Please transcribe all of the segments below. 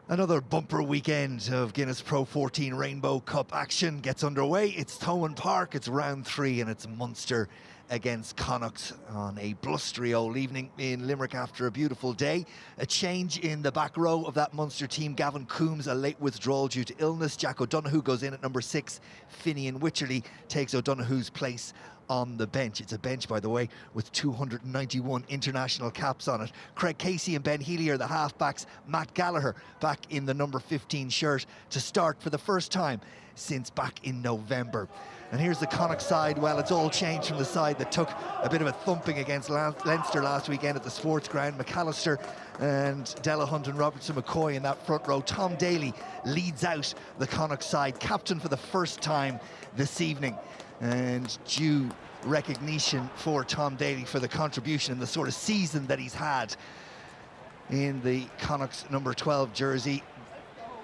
Another bumper weekend of Guinness Pro 14 Rainbow Cup action gets underway. It's Thomond Park, it's round 3, and it's Munster against Connacht on a blustery old evening in Limerick after a beautiful day. A change in the back row of that Munster team. Gavin Coombs, a late withdrawal due to illness. Jack O'Donoghue goes in at number 6. Finian Wycherley takes O'Donoghue's place on the bench. It's a bench, by the way, with 291 international caps on it. Craig Casey and Ben Healy are the halfbacks. Matt Gallagher back in the number 15 shirt to start for the first time since back in November. And here's the Connacht side. Well, it's all changed from the side that took a bit of a thumping against Leinster last weekend at the sports ground. McAllister and Delahunt and Robertson McCoy in that front row. Tom Daly leads out the Connacht side, captain for the first time this evening. And due recognition for Tom Daly for the contribution and the sort of season that he's had in the Connacht's number 12 jersey.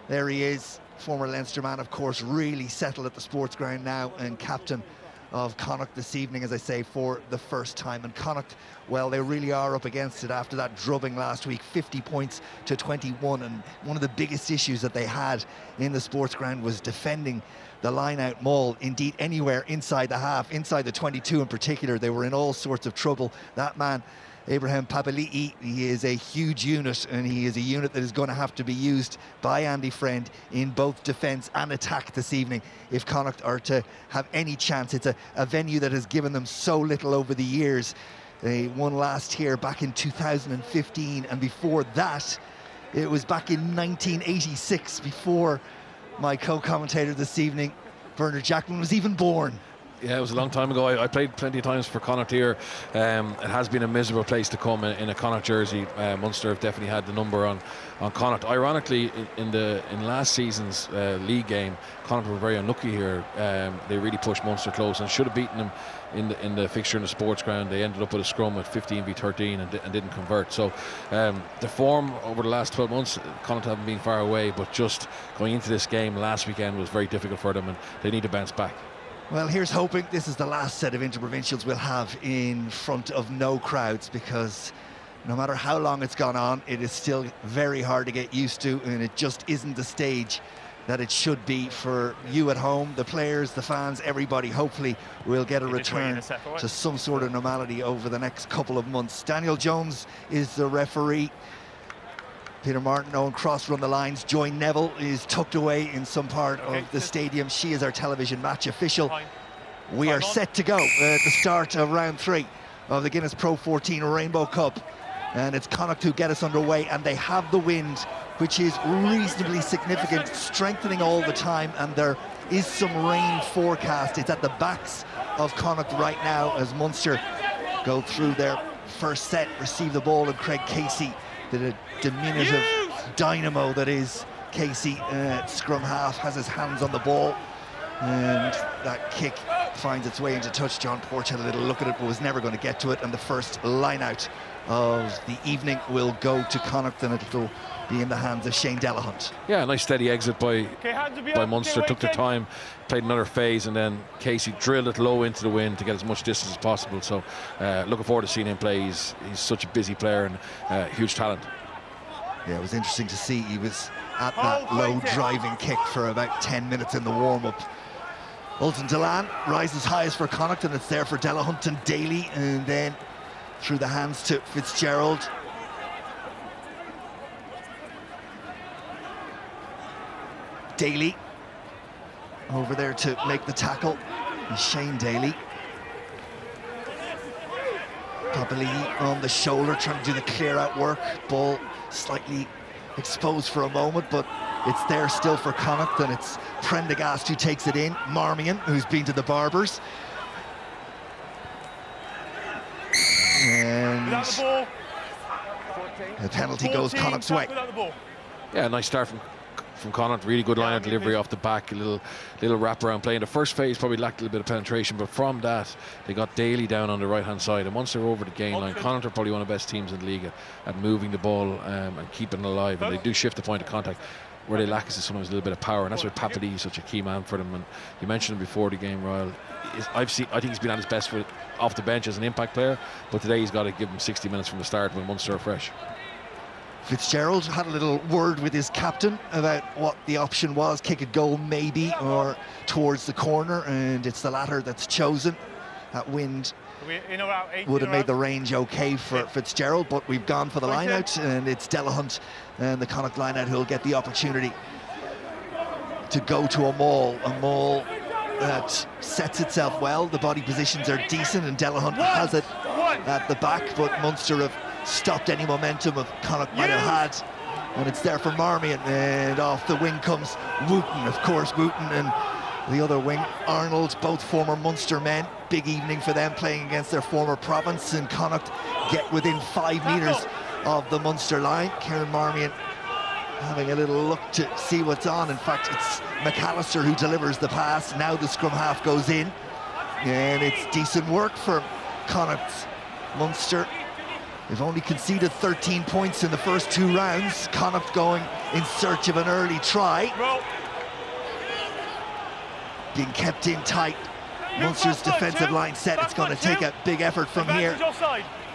There he is, former Leinster man, of course, really settled at the sports ground now and captain of Connacht this evening, as I say, for the first time. And Connacht, well, they really are up against it after that drubbing last week, 50 points to 21. And one of the biggest issues that they had in the sports ground was defending the line-out maul. Indeed, anywhere inside the half, inside the 22 in particular, they were in all sorts of trouble. That man, Abraham Papali'i, he is a huge unit, and he is a unit that is going to have to be used by Andy Friend in both defence and attack this evening if Connacht are to have any chance. It's a venue that has given them so little over the years. They won last here back in 2015, and before that, it was back in 1986, before my co-commentator this evening, Bernard Jackman, was even born. Yeah, it was a long time ago. I played plenty of times for Connacht here. It has been a miserable place to come in a Connacht jersey. Munster have definitely had the number on Connacht. Ironically, in last season's league game, Connacht were very unlucky here. They really pushed Munster close and should have beaten them in the fixture in the sports ground. They ended up with a scrum at 15v13 and didn't convert. So the form over the last 12 months, Connacht haven't been far away, but just going into this game last weekend was very difficult for them, and they need to bounce back. Well, here's hoping this is the last set of interprovincials we'll have in front of no crowds, because no matter how long it's gone on, it is still very hard to get used to, and it just isn't the stage that it should be for you at home, the players, the fans, everybody. Hopefully we'll get a return to some sort of normality over the next couple of months. Daniel Jones is the referee. Peter Martin, Owen Cross run the lines. Joy Neville is tucked away in some part of the stadium. She is our television match official. We are set to go at the start of round 3 of the Guinness Pro 14 Rainbow Cup. And it's Connacht who get us underway, and they have the wind, which is reasonably significant, strengthening all the time, and there is some rain forecast. It's at the backs of Connacht right now as Munster go through their first set, receive the ball, and Craig Casey, the diminutive dynamo that is Casey, scrum half, has his hands on the ball, and that kick finds its way into touch. John Porch had a little look at it but was never going to get to it, and the first line out of the evening will go to Connacht, and it'll be in the hands of Shane Delahunt. Yeah, a nice steady exit by Munster. Took their time, played another phase, and then Casey drilled it low into the wind to get as much distance as possible. So looking forward to seeing him play. He's such a busy player and huge talent. Yeah, it was interesting to see. He was at that low driving kick for about 10 minutes in the warm-up. Ultan Dillane rises highest for Connacht, and it's there for Delahunt and Daly, and then through the hands to Fitzgerald. Daly over there to make the tackle. And Shane Daly. Papali'i on the shoulder, trying to do the clear-out work. Ball slightly exposed for a moment, but it's there still for Connacht, and it's Prendergast who takes it in. Marmion, who's been to the Barbers. And the penalty goes Connacht's way. Yeah, nice start from Connacht. Really good line of delivery off the back, a little wraparound play. In the first phase probably lacked a little bit of penetration, but from that they got Daly down on the right hand side, and once they're over the gain line, Connacht are probably one of the best teams in the league at moving the ball and keeping it alive, and they do shift the point of contact. Where they lack is sometimes a little bit of power, and that's why Papali'i is such a key man for them. And you mentioned him before the game, Royal. I think he's been at his best off the bench as an impact player, but today he's got to give him 60 minutes from the start when Munster are fresh. Fitzgerald had a little word with his captain about what the option was, kick a goal maybe, or towards the corner, and it's the latter that's chosen. That wind would have made the range okay for Fitzgerald, but we've gone for the line-out, and it's Delahunt and the Connacht line-out who'll get the opportunity to go to a maul that sets itself well. The body positions are decent, and Delahunt has it at the back, but Munster have stopped any momentum of Connacht might have had, and it's there for Marmion, and off the wing comes Wooten, of course. Wooten and the other wing, Arnold, both former Munster men. Big evening for them, playing against their former province, and Connacht get within 5 metres of the Munster line. Kieran Marmion having a little look to see what's on. In fact, it's McAllister who delivers the pass. Now the scrum half goes in, and it's decent work for Connacht. Munster, they've only conceded 13 points in the first 2 rounds. Connacht going in search of an early try. Being kept in tight. Munster's defensive line set. It's going to take a big effort from here.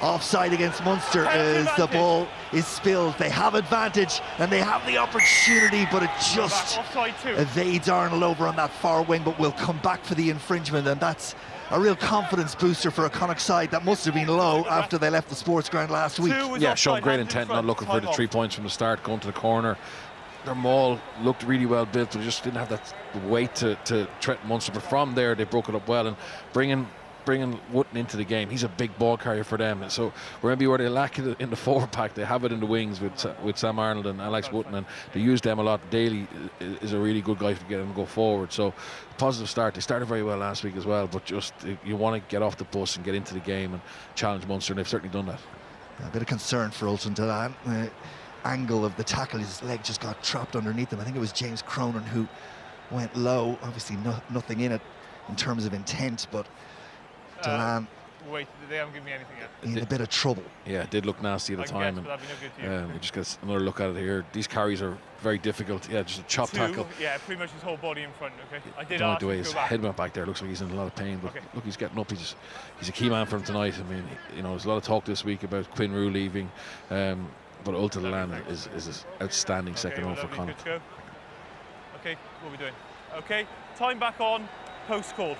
Offside against Munster as the ball is spilled. They have advantage and they have the opportunity, but it just evades Arnold over on that far wing, but will come back for the infringement, and that's a real confidence booster for a Connacht side that must have been low after they left the sports ground last week. Yeah, showing great intent, not looking for the 3 points from the start, going to the corner. Their maul looked really well built, but just didn't have that weight to threaten Munster. But from there, they broke it up well, and bringing Wooten into the game. He's a big ball carrier for them. So maybe where they lack it in the forward pack, they have it in the wings with Sam Arnold and Alex Wooten, and they use them a lot. Daly is a really good guy to get them to go forward. So positive start. They started very well last week as well, but just you want to get off the bus and get into the game and challenge Munster, and they've certainly done that. A bit of concern for Ultan Dillane. Angle of the tackle, his leg just got trapped underneath him. I think it was James Cronin who went low. Obviously nothing in it in terms of intent, but Dillane, wait, they haven't given me anything yet. In a bit of trouble. Yeah, it did look nasty at the time, and we just get another look at it here. These carries are very difficult. Yeah, just a chop tackle. Yeah, pretty much his whole body in front. Okay, I did don't ask like the way him his to go back. head went back there. Looks like he's in a lot of pain, but look, he's getting up. He's a key man for him tonight. I mean, there's a lot of talk this week about Quinn Rue leaving, but Ultan Dillane is an outstanding second row for Connacht. Okay, what are we doing? Okay, time back on, post called.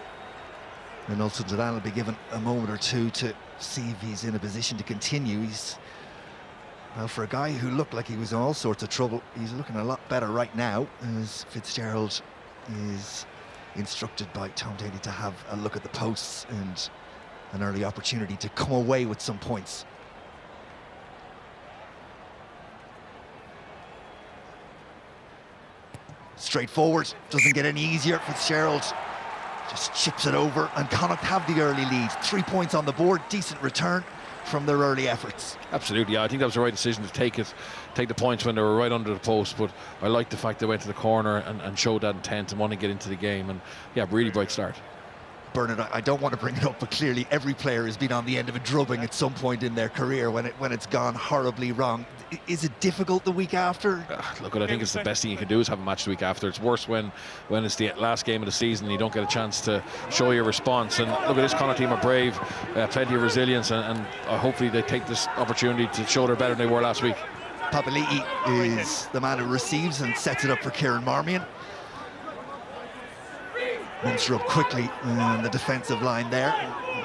And Ultan Dillane will be given a moment or two to see if he's in a position to continue. He's, well, for a guy who looked like he was in all sorts of trouble, he's looking a lot better right now, as Fitzgerald is instructed by Tom Daly to have a look at the posts and an early opportunity to come away with some points. Straightforward, doesn't get any easier. Fitzgerald just chips it over, and Connacht have the early lead. 3 points on the board, decent return from their early efforts. Absolutely, yeah. I think that was the right decision to take the points when they were right under the post, but I like the fact they went to the corner and showed that intent and want to get into the game, and yeah, really bright start. Bernard, I don't want to bring it up, but clearly every player has been on the end of a drubbing at some point in their career when it's gone horribly wrong. Is it difficult the week after? Look, I think it's the best thing you can do is have a match the week after. It's worse when it's the last game of the season and you don't get a chance to show your response. And look, at this Connacht team are brave, plenty of resilience, and hopefully they take this opportunity to show they're better than they were last week. Papali'i is the man who receives and sets it up for Kieran Marmion. Munster up quickly in the defensive line there.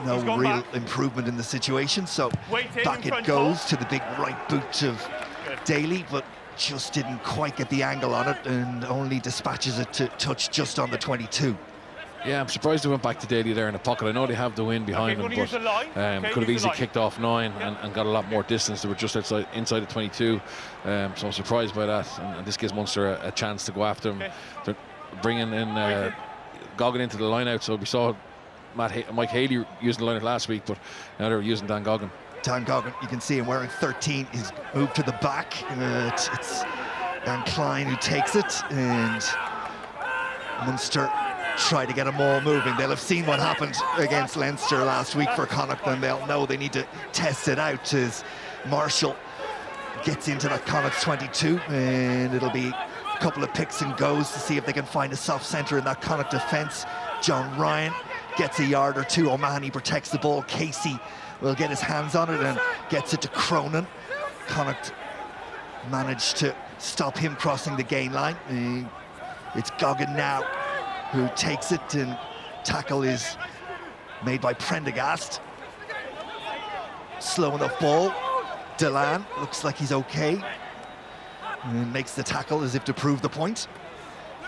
No real improvement in the situation, so back it goes to the big right boot of Daly, but just didn't quite get the angle on it and only dispatches it to touch just on the 22. Yeah, I'm surprised they went back to Daly there in the pocket. I know they have the wind behind them, but could have easily kicked off 9 and got a lot more distance. They were just inside the 22, so I'm surprised by that. And this gives Munster a chance to go after him. They're bringing in Goggin into the line-out, so we saw Mike Haley using the line-out last week, but now they're using Dan Goggin. Dan Goggin, you can see him wearing 13. He's moved to the back. It's Dan Klein who takes it, and Munster try to get them all moving. They'll have seen what happened against Leinster last week for Connacht, and they'll know they need to test it out as Marshall gets into that Connacht's 22, and it'll be a couple of picks and goes to see if they can find a soft centre in that Connacht defence. John Ryan gets a yard or two. O'Mahony protects the ball. Casey will get his hands on it and gets it to Cronin. Connacht managed to stop him crossing the gain line. It's Goggin now who takes it, and tackle is made by Prendergast. Slow enough ball. Delan looks like he's okay and makes the tackle as if to prove the point.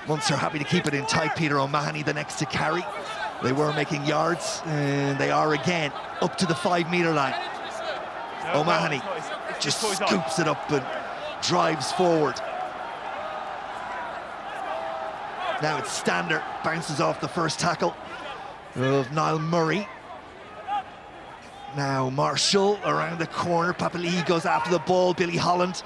Munster happy to keep it in tight. Peter O'Mahony the next to carry. They were making yards, and they are again up to the 5-metre line. O'Mahony just scoops it up and drives forward. Now it's Stander, bounces off the first tackle of Niall Murray. Now Marshall around the corner. Papali'i goes after the ball. Billy Holland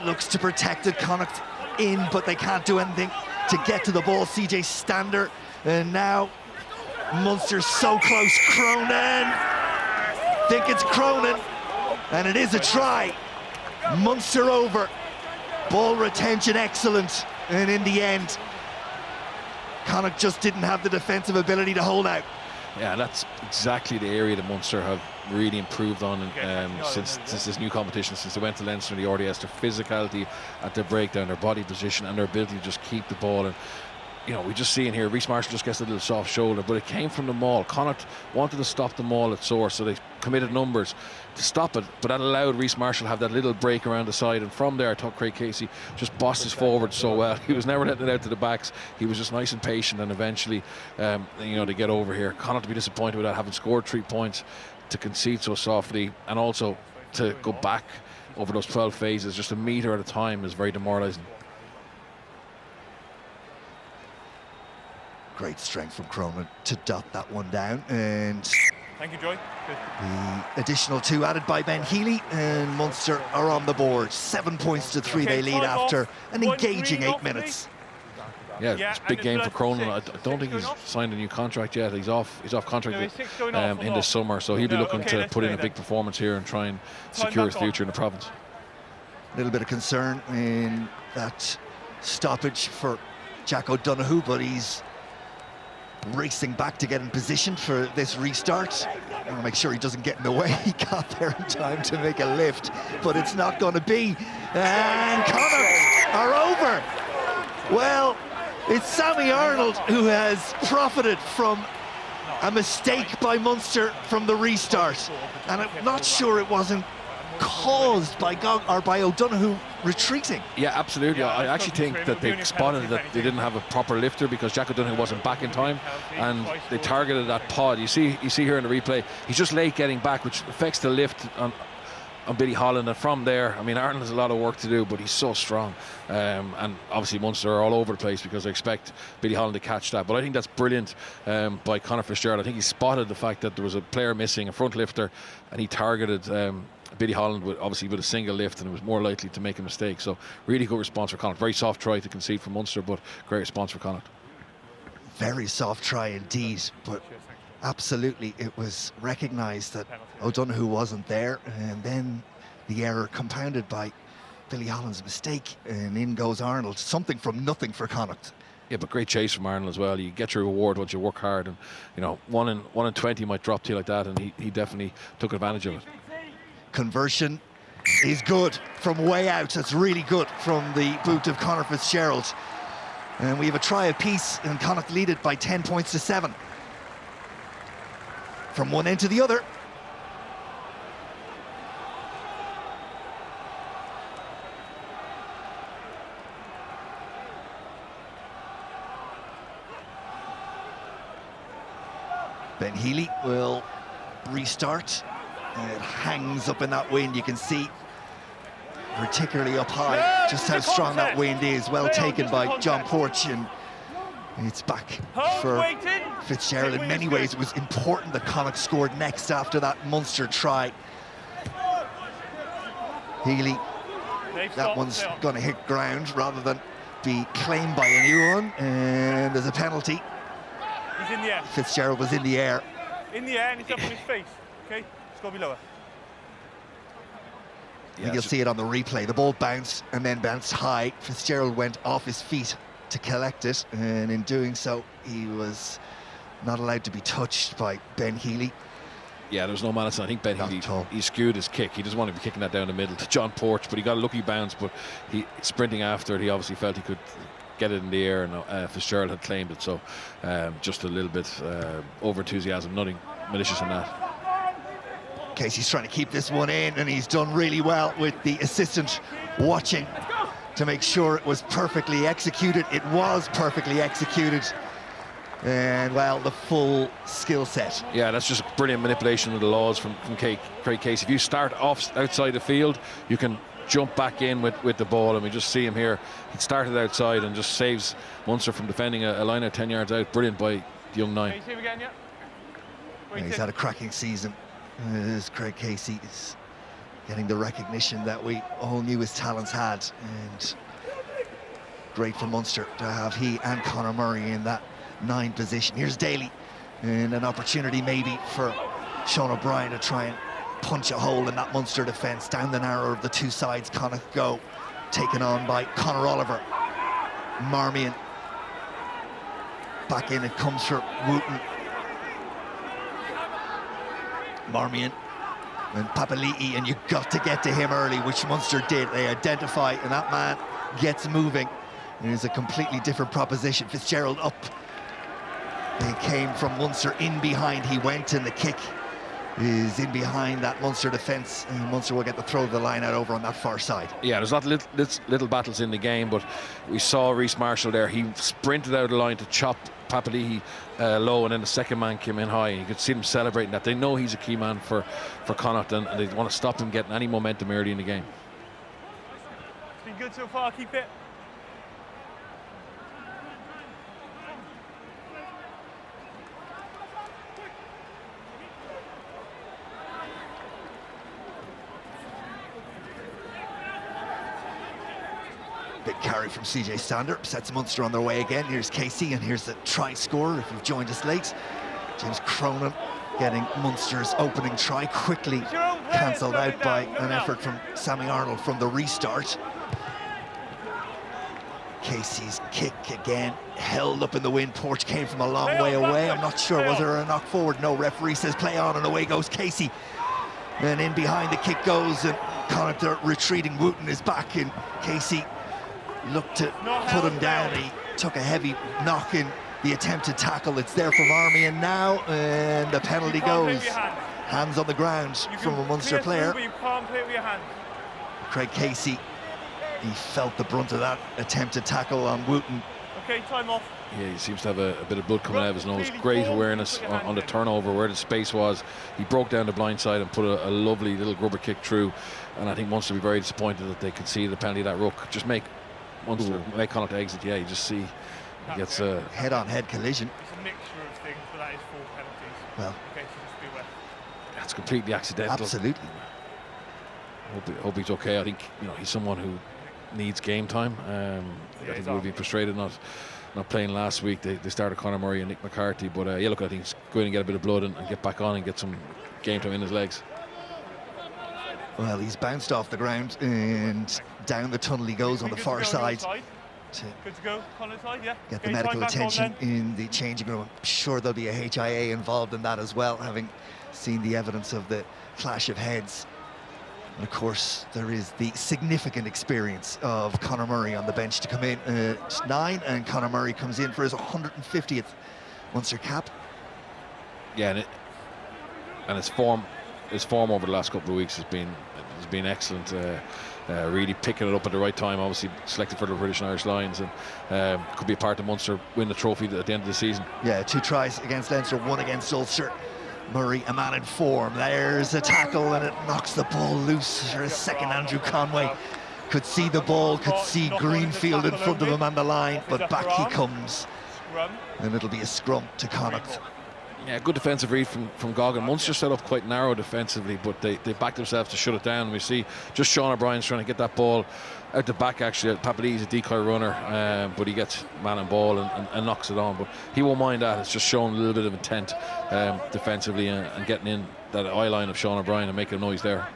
looks to protect it. Connacht in, but they can't do anything to get to the ball. CJ Stander, and now Munster so close. Cronin, think it's Cronin, and it is a try. Munster over. Ball retention excellent, and in the end, Connacht just didn't have the defensive ability to hold out. Yeah, that's exactly the area that Munster have really improved on since this new competition, since they went to Leinster in the RDS. Their physicality at their breakdown, their body position, and their ability to just keep the ball. And you know, we just see in here, Reece Marshall just gets a little soft shoulder, but it came from the maul. Connacht wanted to stop the maul at source, so they committed numbers to stop it, but that allowed Reece Marshall to have that little break around the side, and from there I thought Craig Casey just bossed his forward so well. He was never letting it out to the backs. He was just nice and patient, and eventually you know, they get over here. Connacht to be disappointed with that, having scored 3 points, to concede so softly, and also to go back over those 12 phases just a metre at a time is very demoralising. Great strength from Cronin to dot that one down, and thank you, Joy. Good. The additional 2 added by Ben Healy, and Munster are on the board. 7 points to 3 they lead after an engaging 8 minutes. Yeah, it's a big game for Cronin. I don't think he's signed a new contract yet. He's off contract in the summer, so he'll be looking to put in a big performance here and try and secure his future in the province. A little bit of concern in that stoppage for Jack O'Donoghue, but he's racing back to get in position for this restart. I want to make sure he doesn't get in the way. He got there in time to make a lift, but it's not going to be. And Connacht are over. Well, it's Sammy Arnold who has profited from a mistake by Munster from the restart, and I'm not sure it wasn't caused by O'Donoghue retreating. Yeah, absolutely. I actually think that they spotted that they didn't have a proper lifter because Jack O'Donoghue wasn't back in time, and they targeted that pod. You see here in the replay, he's just late getting back, which affects the lift on Billy Holland, and from there, I mean, Ireland has a lot of work to do, but he's so strong, and obviously Munster are all over the place because they expect Billy Holland to catch that. But I think that's brilliant by Conor Fitzgerald. I think he spotted the fact that there was a player missing, a front lifter, and he targeted Billy Holland with a single lift, and it was more likely to make a mistake. So really good response for Connacht. Very soft try to concede from Munster, but great response for Connacht. Very soft try indeed, but absolutely it was recognised that O'Donoghue wasn't there, and then the error compounded by Billy Holland's mistake, and in goes Arnold. Something from nothing for Connacht. Yeah, but great chase from Arnold as well. You get your reward once you work hard, and you know, 1 in 20 might drop to you like that, and he definitely took advantage of it. Conversion is good from way out. That's really good from the boot of Conor Fitzgerald. And we have a try apiece, and Connacht lead it by 10 points to 7. From one end to the other. Ben Healy will restart. It hangs up in that wind. You can see, particularly up high, just how strong that wind is. Well taken by John Porch, and it's back for Fitzgerald. In many ways, it was important that Connacht scored next after that Munster try. Healy, that one's going to hit ground rather than be claimed by anyone, and there's a penalty. He's in the air. Fitzgerald was in the air. In the air, and he's up on his face. Okay, it's got to be lower. Yeah, you'll see it on the replay. The ball bounced and then bounced high. Fitzgerald went off his feet to collect it, and in doing so, he was not allowed to be touched by Ben Healy. Yeah, there was no malice. I think Ben he skewed his kick. He doesn't want to be kicking that down the middle to John Porch, but he got a lucky bounce. But he sprinting after it, he obviously felt he could get it in the air, and Fitzgerald had claimed it. So just a little bit over enthusiasm, nothing malicious in that. Casey's trying to keep this one in, and he's done really well with the assistant watching to make sure it was perfectly executed. It was perfectly executed. And, well, the full skill set. Yeah, that's just brilliant manipulation of the laws from Craig Casey. If you start off outside the field, you can jump back in with the ball, and we just see him here. He started outside and just saves Munster from defending a line out 10 yards out. Brilliant by the young nine. Yeah, he's had a cracking season. Craig Casey is getting the recognition that we all knew his talents had, and great for Munster to have he and Conor Murray in that 9 position. Here's Daly, and an opportunity maybe for Sean O'Brien to try and punch a hole in that Munster defence. Down the narrow of the two sides, Connacht go, taken on by Conor Oliver. Marmion back in, it comes for Wooten. Marmion and Papali'i, and you've got to get to him early, which Munster did. They identify, and that man gets moving. It is a completely different proposition. Fitzgerald up. They came from Munster in behind. He went, and the kick is in behind that Munster defence, and Munster will get the throw of the line out over on that far side. Yeah, there's not little battles in the game, but we saw Reece Marshall there. He sprinted out of the line to chop Papali'i low, and then the second man came in high. You could see them celebrating that. They know he's a key man for Connacht, and they want to stop him getting any momentum early in the game. It's been good so far, keep it. Big carry from CJ Stander, sets Munster on their way again. Here's Casey, and here's the try scorer if you've joined us late. James Cronin getting Munster's opening try quickly cancelled out by an effort from Sammy Arnold from the restart. Casey's kick again held up in the wind. Porch came from a long way away. I'm not sure, was there a knock forward? No, referee says play on, and away goes Casey. Then in behind the kick goes, and Connacht are retreating. Wooten is back, and Casey looked to put him down. He took a heavy knock in the attempted tackle. It's there from Marmion now, and the penalty goes. Hands on the ground from a Munster player. You can't play with your hand. Craig Casey, he felt the brunt of that attempted tackle on Wooten. Okay, time off. Yeah, he seems to have a bit of blood coming out of his nose. Great awareness on the turnover, where the space was. He broke down the blind side and put a lovely little grubber kick through. And I think Munster will be very disappointed that they could see the penalty of that ruck. Just make Munster, make Connacht exit. Yeah, you just see he gets a head-on-head collision. It's a mixture of things, but that is 4 penalties. Well, okay, so just be aware. That's completely accidental. Absolutely. Hope he's okay. I think he's someone who needs game time. I think he would be frustrated not playing last week. They started Conor Murray and Nick McCarthy, but yeah, look, I think he's going to get a bit of blood and get back on and get some game time in his legs. Well, he's bounced off the ground, and down the tunnel he goes on the far side. Good to go, Connacht side, yeah. Get the medical attention in the changing room. I'm sure there'll be a HIA involved in that as well, having seen the evidence of the clash of heads. And of course, there is the significant experience of Conor Murray on the bench to come in at 9, and Conor Murray comes in for his 150th Munster cap. Yeah, and his form over the last couple of weeks has been excellent. Really picking it up at the right time. Obviously selected for the British and Irish Lions, and could be a part of Munster win the trophy at the end of the season. Yeah, 2 tries against Leinster, 1 against Ulster. Murray, a man in form. There's a tackle, and it knocks the ball loose for a second. Andrew Conway could see the ball, could see Greenfield in front of him on the line, but back he comes, and it'll be a scrum to Connacht. Yeah, good defensive read from Goggin. Munster set up quite narrow defensively, but they backed themselves to shut it down. We see just Sean O'Brien's trying to get that ball out the back. Actually, Papali'i's a decoy runner, but he gets man and ball and knocks it on. But he won't mind that. It's just showing a little bit of intent defensively and getting in that eye line of Sean O'Brien and making a noise there.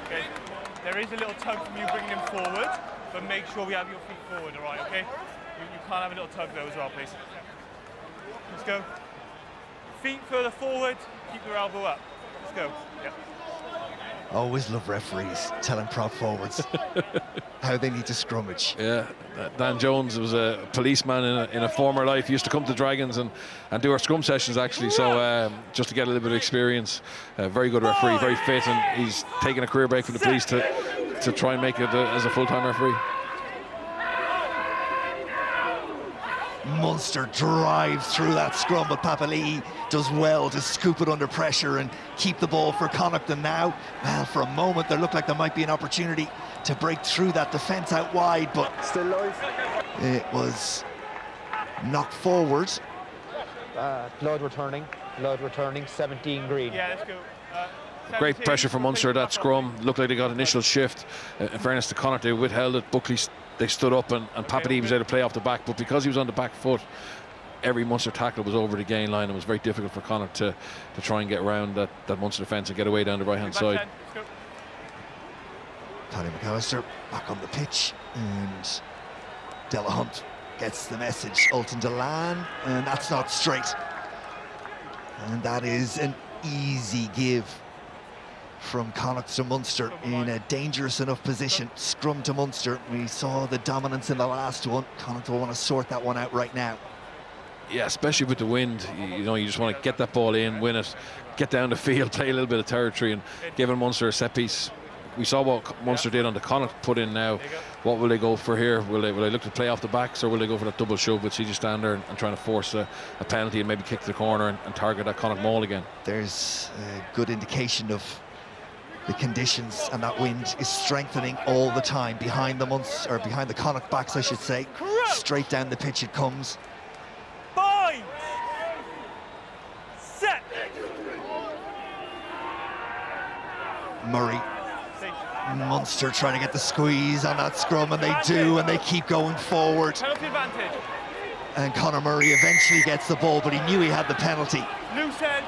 Okay. There is a little tug from you bringing him forward, but make sure we have your feet forward, all right, okay? You can't have a little tug though as well, please. Let's go. Feet further forward, keep your elbow up. Let's go. Yeah. Always love referees telling prop forwards how they need to scrummage. Yeah, Dan Jones was a policeman in a former life. He used to come to Dragons and do our scrum sessions actually, so just to get a little bit of experience. Very good referee, very fit, and he's taken a career break from the police to try and make it as a full-time referee. Munster drives through that scrum, but Papali'i does well to scoop it under pressure and keep the ball for Connacht. And now, well, for a moment there looked like there might be an opportunity to break through that defence out wide, but still live. It was knocked forward. Loud returning, 17 green. Yeah, let's go. Great pressure from Munster, that scrum. Looked like they got initial shift. In fairness to Connacht, they withheld it. Buckley, they stood up, and Papali'i was able to play off the back, but because he was on the back foot, every Munster tackle was over the gain line. It was very difficult for Connacht to try and get around that Munster defence and get away down the right-hand side. Paddy McAllister back on the pitch, and Delahunt gets the message. Ultan Delan, and that's not straight. And that is an easy give from Connacht to Munster in a dangerous enough position. Scrum to Munster. We saw the dominance in the last one. Connacht will want to sort that one out right now. Yeah, especially with the wind. You know, you just want to get that ball in, win it, get down the field, play a little bit of territory, and giving Munster a set piece. We saw what Munster did on the Connacht put in now. What will they go for here? Will they look to play off the backs, or will they go for that double shove with CJ Stander and trying to force a penalty and maybe kick to the corner and target that Connacht maul again? There's a good indication of the conditions, and that wind is strengthening all the time behind the Munster, or behind the Connacht backs, I should say. Straight down the pitch it comes. Bind! Set! Murray. Munster trying to get the squeeze on that scrum, and they do, and they keep going forward. Penalty advantage. And Conor Murray eventually gets the ball, but he knew he had the penalty. Loose head.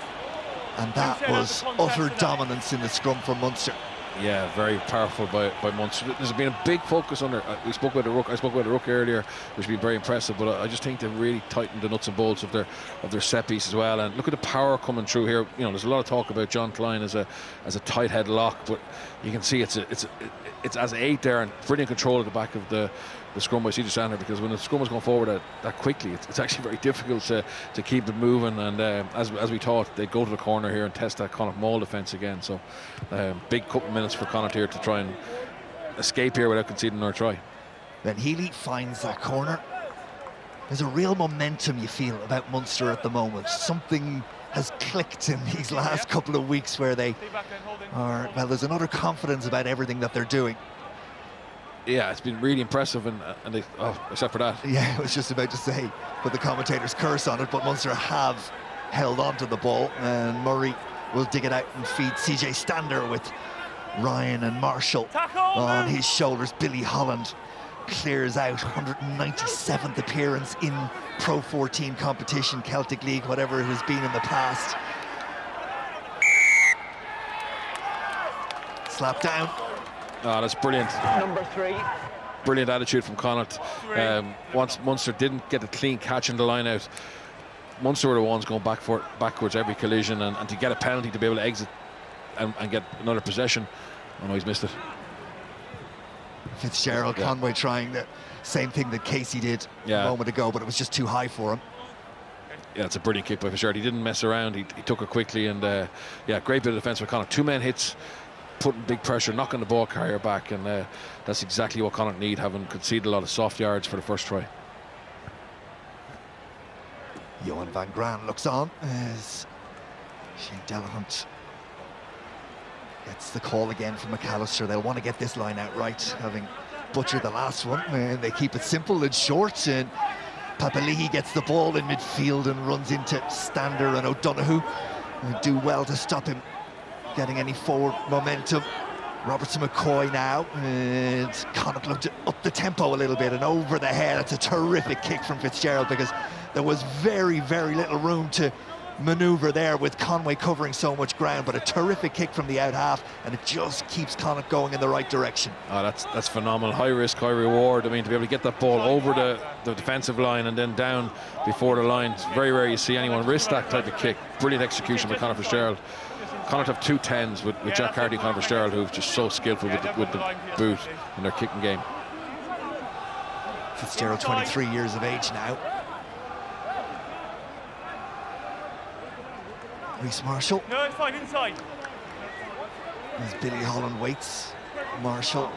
And that was utter dominance in the scrum for Munster. Yeah, very powerful by Munster. There's been a big focus on their. We spoke about the ruck. I spoke about the ruck earlier, which has been very impressive. But I just think they've really tightened the nuts and bolts of their set piece as well. And look at the power coming through here. You know, there's a lot of talk about John Klein as a tight head lock, but you can see it's as 8 there, and brilliant control at the back of the scrum by CJ Stander, because when the scrum is going forward that quickly, it's actually very difficult to keep it moving. And as we thought, they go to the corner here and test that Connacht maul defence again. So big couple of minutes for Connacht here to try and escape here without conceding another try. Then Healy finds that corner. There's a real momentum you feel about Munster at the moment. Something has clicked in these last couple of weeks where they are, well, there's another confidence about everything that they're doing. Yeah, it's been really impressive, and they, except for that. Yeah, I was just about to say, put the commentator's curse on it, but Munster have held on to the ball, and Murray will dig it out and feed CJ Stander with Ryan and Marshall on his shoulders. Billy Holland clears out, 197th appearance in Pro 14 competition, Celtic League, whatever it has been in the past. Slap down. Oh, that's brilliant. Number 3. Brilliant attitude from Connacht. Once Munster didn't get a clean catch in the line out, Munster were the ones going backwards every collision, and to get a penalty to be able to exit and get another possession. Oh no, he's missed it. Fitzgerald, yeah. Conway trying the same thing that Casey did a moment ago, but it was just too high for him. Yeah, it's a brilliant kick by Fitzgerald. He didn't mess around. He took it quickly, and yeah, great bit of defence by Connacht. 2-man hits, putting big pressure, knocking the ball carrier back, and that's exactly what Connacht need, having conceded a lot of soft yards for the first try. Johan van Graan looks on as Shane Delahunt gets the call again from McAllister. They'll want to get this line out right, having butchered the last one, and they keep it simple and short, and Papali'i gets the ball in midfield and runs into Stander and O'Donoghue, and do well to stop him getting any forward momentum. Robertson McCoy now, and Connacht looked to up the tempo a little bit, and over the head. It's a terrific kick from Fitzgerald, because there was very, very little room to manoeuvre there with Conway covering so much ground, but a terrific kick from the out half, and it just keeps Connacht going in the right direction. Oh, that's phenomenal. High risk, high reward. I mean, to be able to get that ball over the defensive line and then down before the line, it's very rare you see anyone risk that type of kick. Brilliant execution by Conor Fitzgerald. Connacht have 2 10s with Jack Hardy and Conor Fitzgerald, who's just so skillful with the boot in their kicking game. Fitzgerald, 23 years of age now. Reece Marshall. No, it's fine, inside. As Billy Holland waits. Marshall.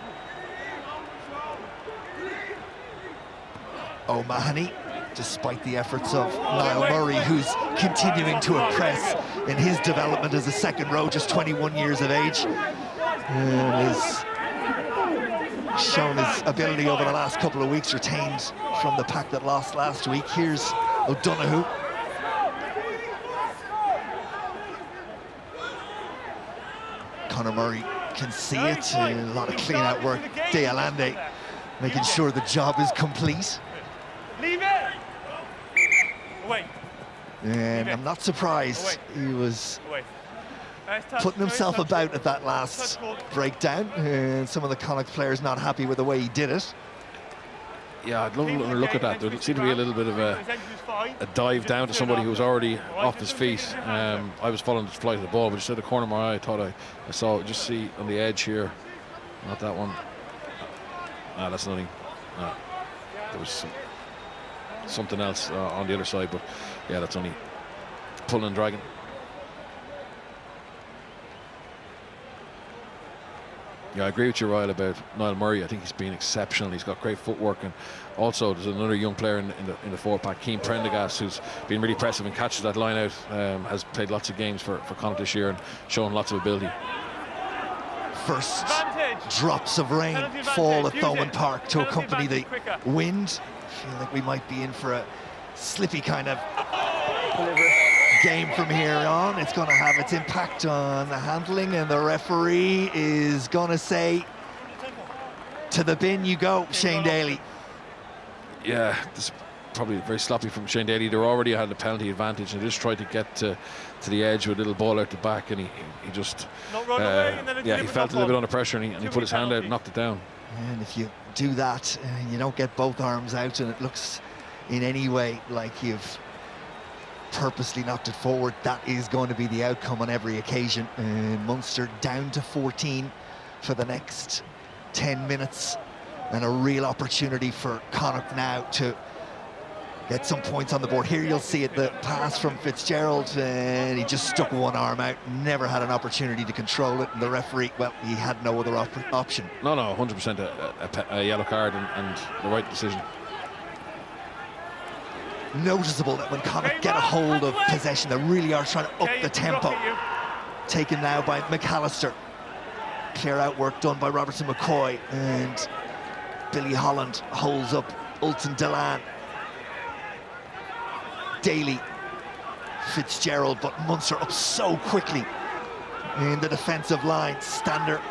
O'Mahony, despite the efforts of Niall Murray, who's continuing to impress in his development as a second row, just 21 years of age. And has shown his ability over the last couple of weeks, retained from the pack that lost last week. Here's O'Donoghue. Conor Murray can see it. A lot of clean-out work. De Allende making sure the job is complete. Leave it! Away. And I'm not surprised he was putting himself about at that last breakdown. And some of the Connacht players not happy with the way he did it. Yeah, I'd love to look at that. There seemed to be a little bit of a dive down to somebody who was already off his feet. I was following the flight of the ball, but just at the corner of my eye, I thought I saw it. Just see on the edge here. Not that one. Ah, that's nothing. No. There was something else on the other side, but yeah, that's only pulling and dragging. Yeah, I agree with you, Ryle, about Niall Murray. I think he's been exceptional. He's got great footwork, and also there's another young player in the forward pack, Keane Prendergast, who's been really impressive and catches that line out. Has played lots of games for Connacht this year and shown lots of ability. First drops of rain fall at Thomond Park to accompany the wind. I feel like we might be in for a slippy kind of game from here on. It's going to have its impact on the handling, and the referee is going to say, to the bin you go, Shane Daly. Yeah, this is probably very sloppy from Shane Daly. They already had the penalty advantage and just tried to get to the edge with a little ball out the back, and he just yeah, he felt a little bit under pressure, and he put his hand out and knocked it down. And if you do that, you don't get both arms out, and it looks in any way like you've purposely knocked it forward, that is going to be the outcome on every occasion. And Munster down to 14 for the next 10 minutes, and a real opportunity for Connacht now to get some points on the board. Here you'll see it, the pass from Fitzgerald, and he just stuck one arm out, never had an opportunity to control it, and the referee, well, he had no other option. No, 100% a yellow card and the right decision. Noticeable that when Connacht get a hold of possession, they really are trying to up the tempo. Taken now by McAllister. Clear out work done by Robertson McCoy, and Billy Holland holds up Ultan Delan. Daly, Fitzgerald, but Munster up so quickly in the defensive line. Stander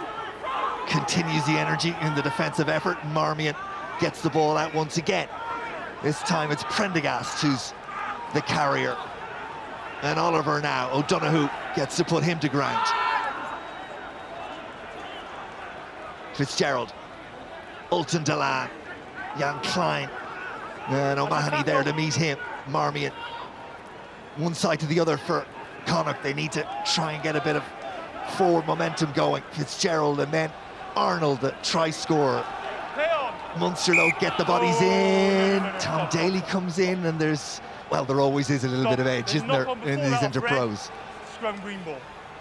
continues the energy in the defensive effort. Marmion gets the ball out once again. This time it's Prendergast who's the carrier. And Oliver now, O'Donoghue gets to put him to ground. Fitzgerald, Ultan Delan, Jan Klein, and O'Mahony there to meet him. Marmion, one side to the other for Connacht. They need to try and get a bit of forward momentum going. Fitzgerald and then Arnold, the try scorer. Munster though get the bodies in. Tom Daly comes in, and there's, well, there always is a little bit of edge, isn't there, in these interpros? Scrum green ball.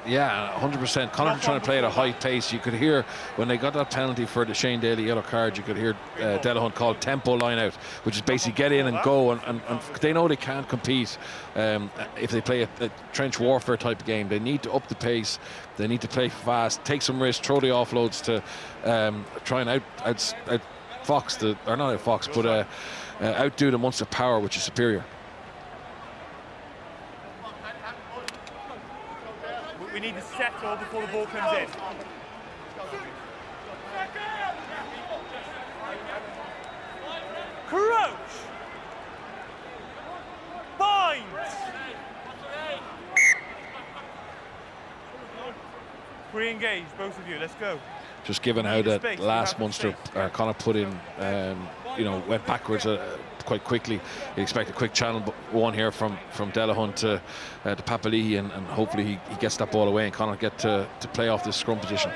Yeah, 100%. Connacht trying to play at a high pace. You could hear when they got that penalty for the Shane Daly yellow card, you could hear Delahunt call tempo line out, which is basically get in and go, and they know they can't compete if they play a trench warfare type of game. They need to up the pace, they need to play fast, take some risks, throw the offloads to try and outfox the, or not outfox, but outdo the Munster power, which is superior. We need to settle before the ball comes in. Crouch! Bind! Re-engage, both of you. Let's go. Just given how that last Munster Connacht put in, went backwards quite quickly. You expect a quick channel one here from Delahunt to Papali'i, and hopefully he gets that ball away and Connacht get to play off this scrum position.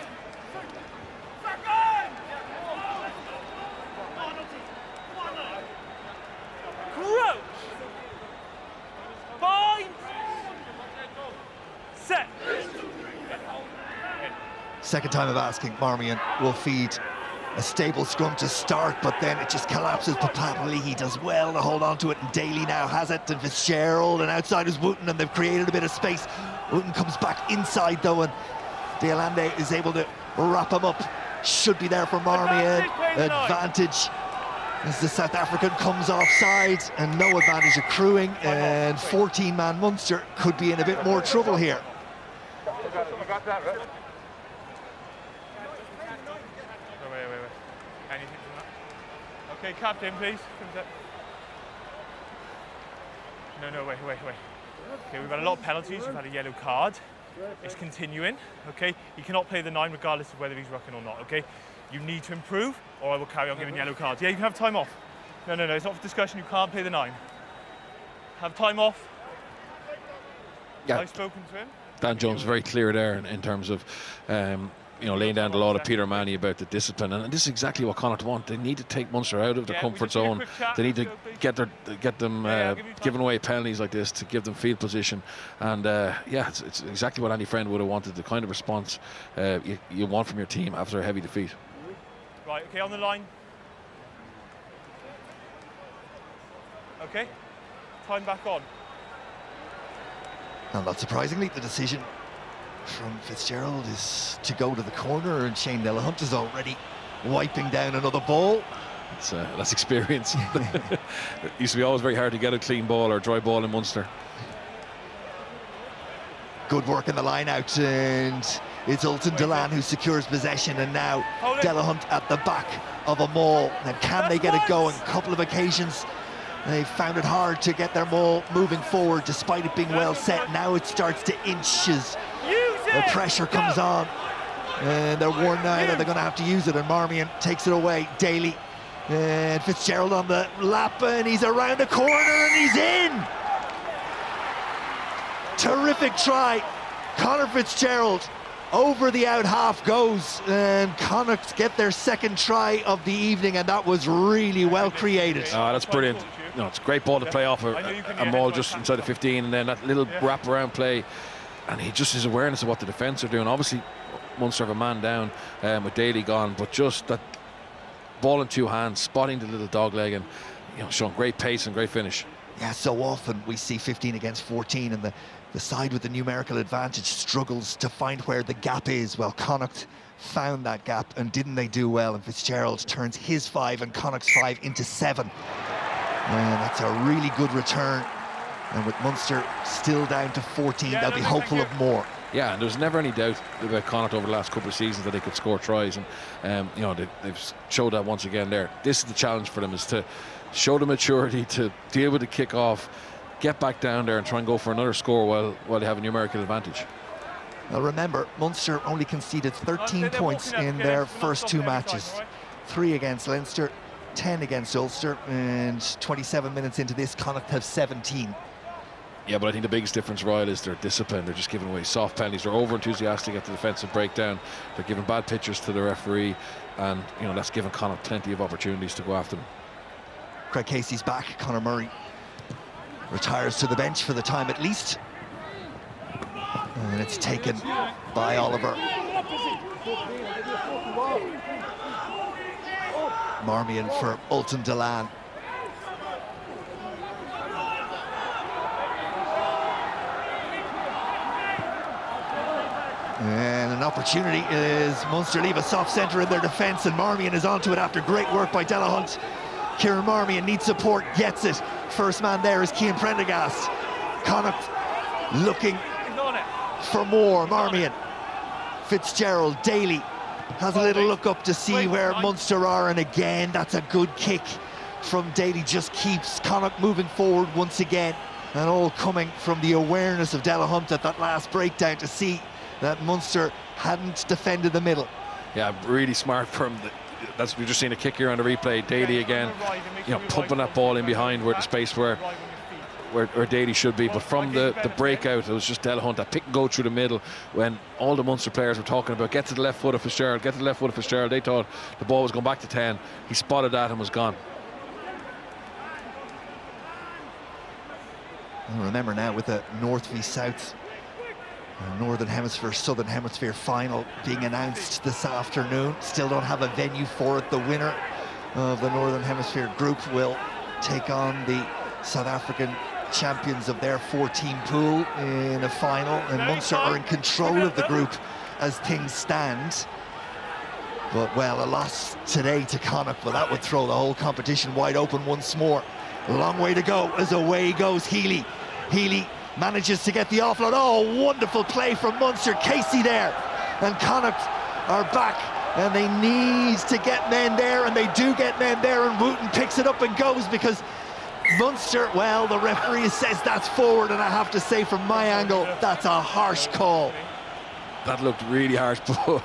Second time of asking, Marmion will feed a stable scrum to start, but then it just collapses. But Papali'i does well to hold on to it, and Daly now has it, and Fitzgerald, and outside is Wooten, and they've created a bit of space. Wooten comes back inside though, and De Allende is able to wrap him up. Should be there for Marmion. Advantage as the South African comes offside, and no advantage accruing, and 14-man Munster could be in a bit more trouble here. You got that, right? Wait. Anything from that? Okay, captain, please. No, wait. Okay, we've had a lot of penalties. We've had a yellow card. It's continuing, okay? He cannot play the 9 regardless of whether he's rucking or not, okay? You need to improve, or I will carry on giving yellow cards. Yeah, you can have time off. No, it's not for discussion. You can't play the 9. Have time off. Yeah. I've spoken to him. Dan Jones very clear there in terms of laying down the law to Peter Manny about the discipline, and this is exactly what Connacht want. They need to take Munster out of their comfort zone. They need to get them giving away penalties like this to give them field position, and it's exactly what Andy Friend would have wanted, the kind of response you want from your team after a heavy defeat. Right, okay, on the line. Okay, time back on. And not surprisingly, the decision from Fitzgerald is to go to the corner, and Shane Delahunt is already wiping down another ball. That's experience. It used to be always very hard to get a clean ball or dry ball in Munster. Good work in the line out, and it's Ultan Delan who secures possession, and now Delahunt at the back of a maul. And can they get it going? A couple of occasions they found it hard to get their maul moving forward despite it being well set. Now it starts to inch as the pressure comes on, and they're warned now that they're going to have to use it, and Marmion takes it away. Daly and Fitzgerald on the lap, and he's around the corner and he's in. Terrific try. Conor Fitzgerald over the out half goes, and Connacht get their second try of the evening, and that was really well created. Oh, that's brilliant. No, it's a great ball to play off a maul just inside the 15, and then that little wrap-around play, and his awareness of what the defence are doing. Obviously, Munster have a man down with Daly gone, but just that ball in two hands, spotting the little dog leg, and showing great pace and great finish. Yeah, so often we see 15 against 14, and the side with the numerical advantage struggles to find where the gap is. Well, Connacht found that gap, and didn't they do well? And Fitzgerald turns his 5 and Connacht's 5 into 7. And that's a really good return. And with Munster still down to 14, they'll be hopeful of more. Yeah, and there's never any doubt about Connacht over the last couple of seasons that they could score tries, and they've showed that once again there. This is the challenge for them, is to show the maturity to deal with the kick-off, get back down there and try and go for another score while they have a numerical advantage. Well, remember, Munster only conceded 13 points in their first 2 matches. 3 against Leinster, 10 against Ulster, and 27 minutes into this, Connacht have 17. Yeah, but I think the biggest difference, Royal, is their discipline. They're just giving away soft penalties. They're over-enthusiastic at the defensive breakdown. They're giving bad pictures to the referee, and that's given Connacht plenty of opportunities to go after them. Craig Casey's back. Conor Murray retires to the bench for the time at least, and it's taken by Oliver. Marmion for Ultan Delan. And an opportunity is Munster leave a soft centre in their defence, and Marmion is onto it after great work by Delahunt. Kieran Marmion needs support, gets it. First man there is Cian Prendergast. Connacht looking for more. Marmion, Fitzgerald, Daly has a little look up to see where Munster are, and again that's a good kick from Daly. Just keeps Connacht moving forward once again, and all coming from the awareness of Delahunt at that last breakdown to see that Munster hadn't defended the middle. Yeah, really smart from the. We've just seen a kick here on the replay. Daly again, pumping that ball in behind where the space where Daly should be. But from the breakout, it was just Delahunt that pick and go through the middle when all the Munster players were talking about get to the left foot of Fitzgerald, get to the left foot of Fitzgerald. They thought the ball was going back to 10. He spotted that and was gone. I remember now with the North v South Northern Hemisphere, Southern Hemisphere final being announced this afternoon. Still don't have a venue for it. The winner of the Northern Hemisphere group will take on the South African champions of their 4-team pool in a final, and Munster are in control of the group as things stand. But, well, a loss today to Connacht, but that would throw the whole competition wide open once more. A long way to go as away goes Healy. Healy manages to get the offload. Oh, wonderful play from Munster. Casey there. And Connacht are back, and they need to get men there, and they do get men there, and Wooten picks it up and goes because Munster, well, the referee says that's forward, and I have to say from my angle, that's a harsh call. That looked really harsh, but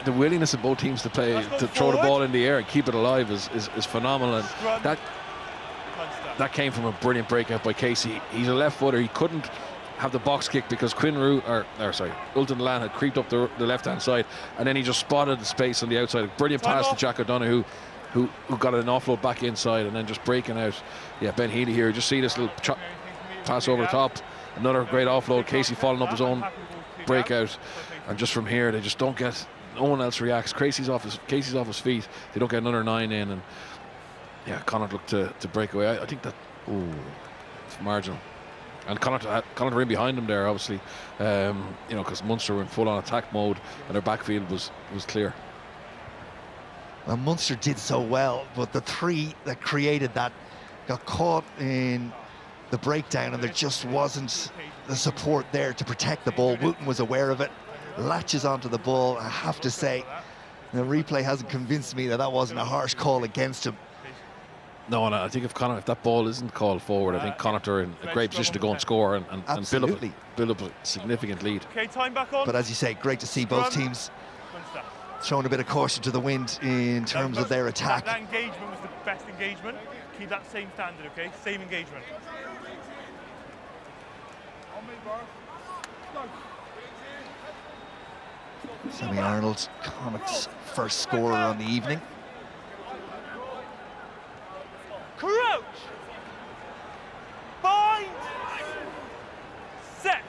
the willingness of both teams to throw the ball in the air and keep it alive is phenomenal, and that came from a brilliant breakout by Casey. He's a left footer. He couldn't have the box kick because Ultan Lan had creeped up the left-hand side, and then he just spotted the space on the outside. A brilliant pass to Jack O'Donoghue, who got an offload back inside, and then just breaking out. Yeah, Ben Healy here. Just see this little pass over the top. Another great offload. Casey following up his own breakout, and just from here they just don't get. No one else reacts. Casey's off his feet. They don't get another 9 in, and yeah, Connacht looked to break away. I think that it's marginal. And Connacht were in behind them there, obviously, because Munster were in full-on attack mode and their backfield was clear. Well, Munster did so well, but the three that created that got caught in the breakdown, and there just wasn't the support there to protect the ball. Wooten was aware of it, latches onto the ball. I have to say, the replay hasn't convinced me that wasn't a harsh call against him. No, and I think if that ball isn't called forward, I think Connacht are in a great position to go and score and build up a significant lead. Okay, time back on. But as you say, great to see both teams throwing a bit of caution to the wind in terms of their attack. That engagement was the best engagement. Keep that same standard, okay? Same engagement. Sammy Arnold, Connacht's first scorer on the evening. Crouch! Bind! Set!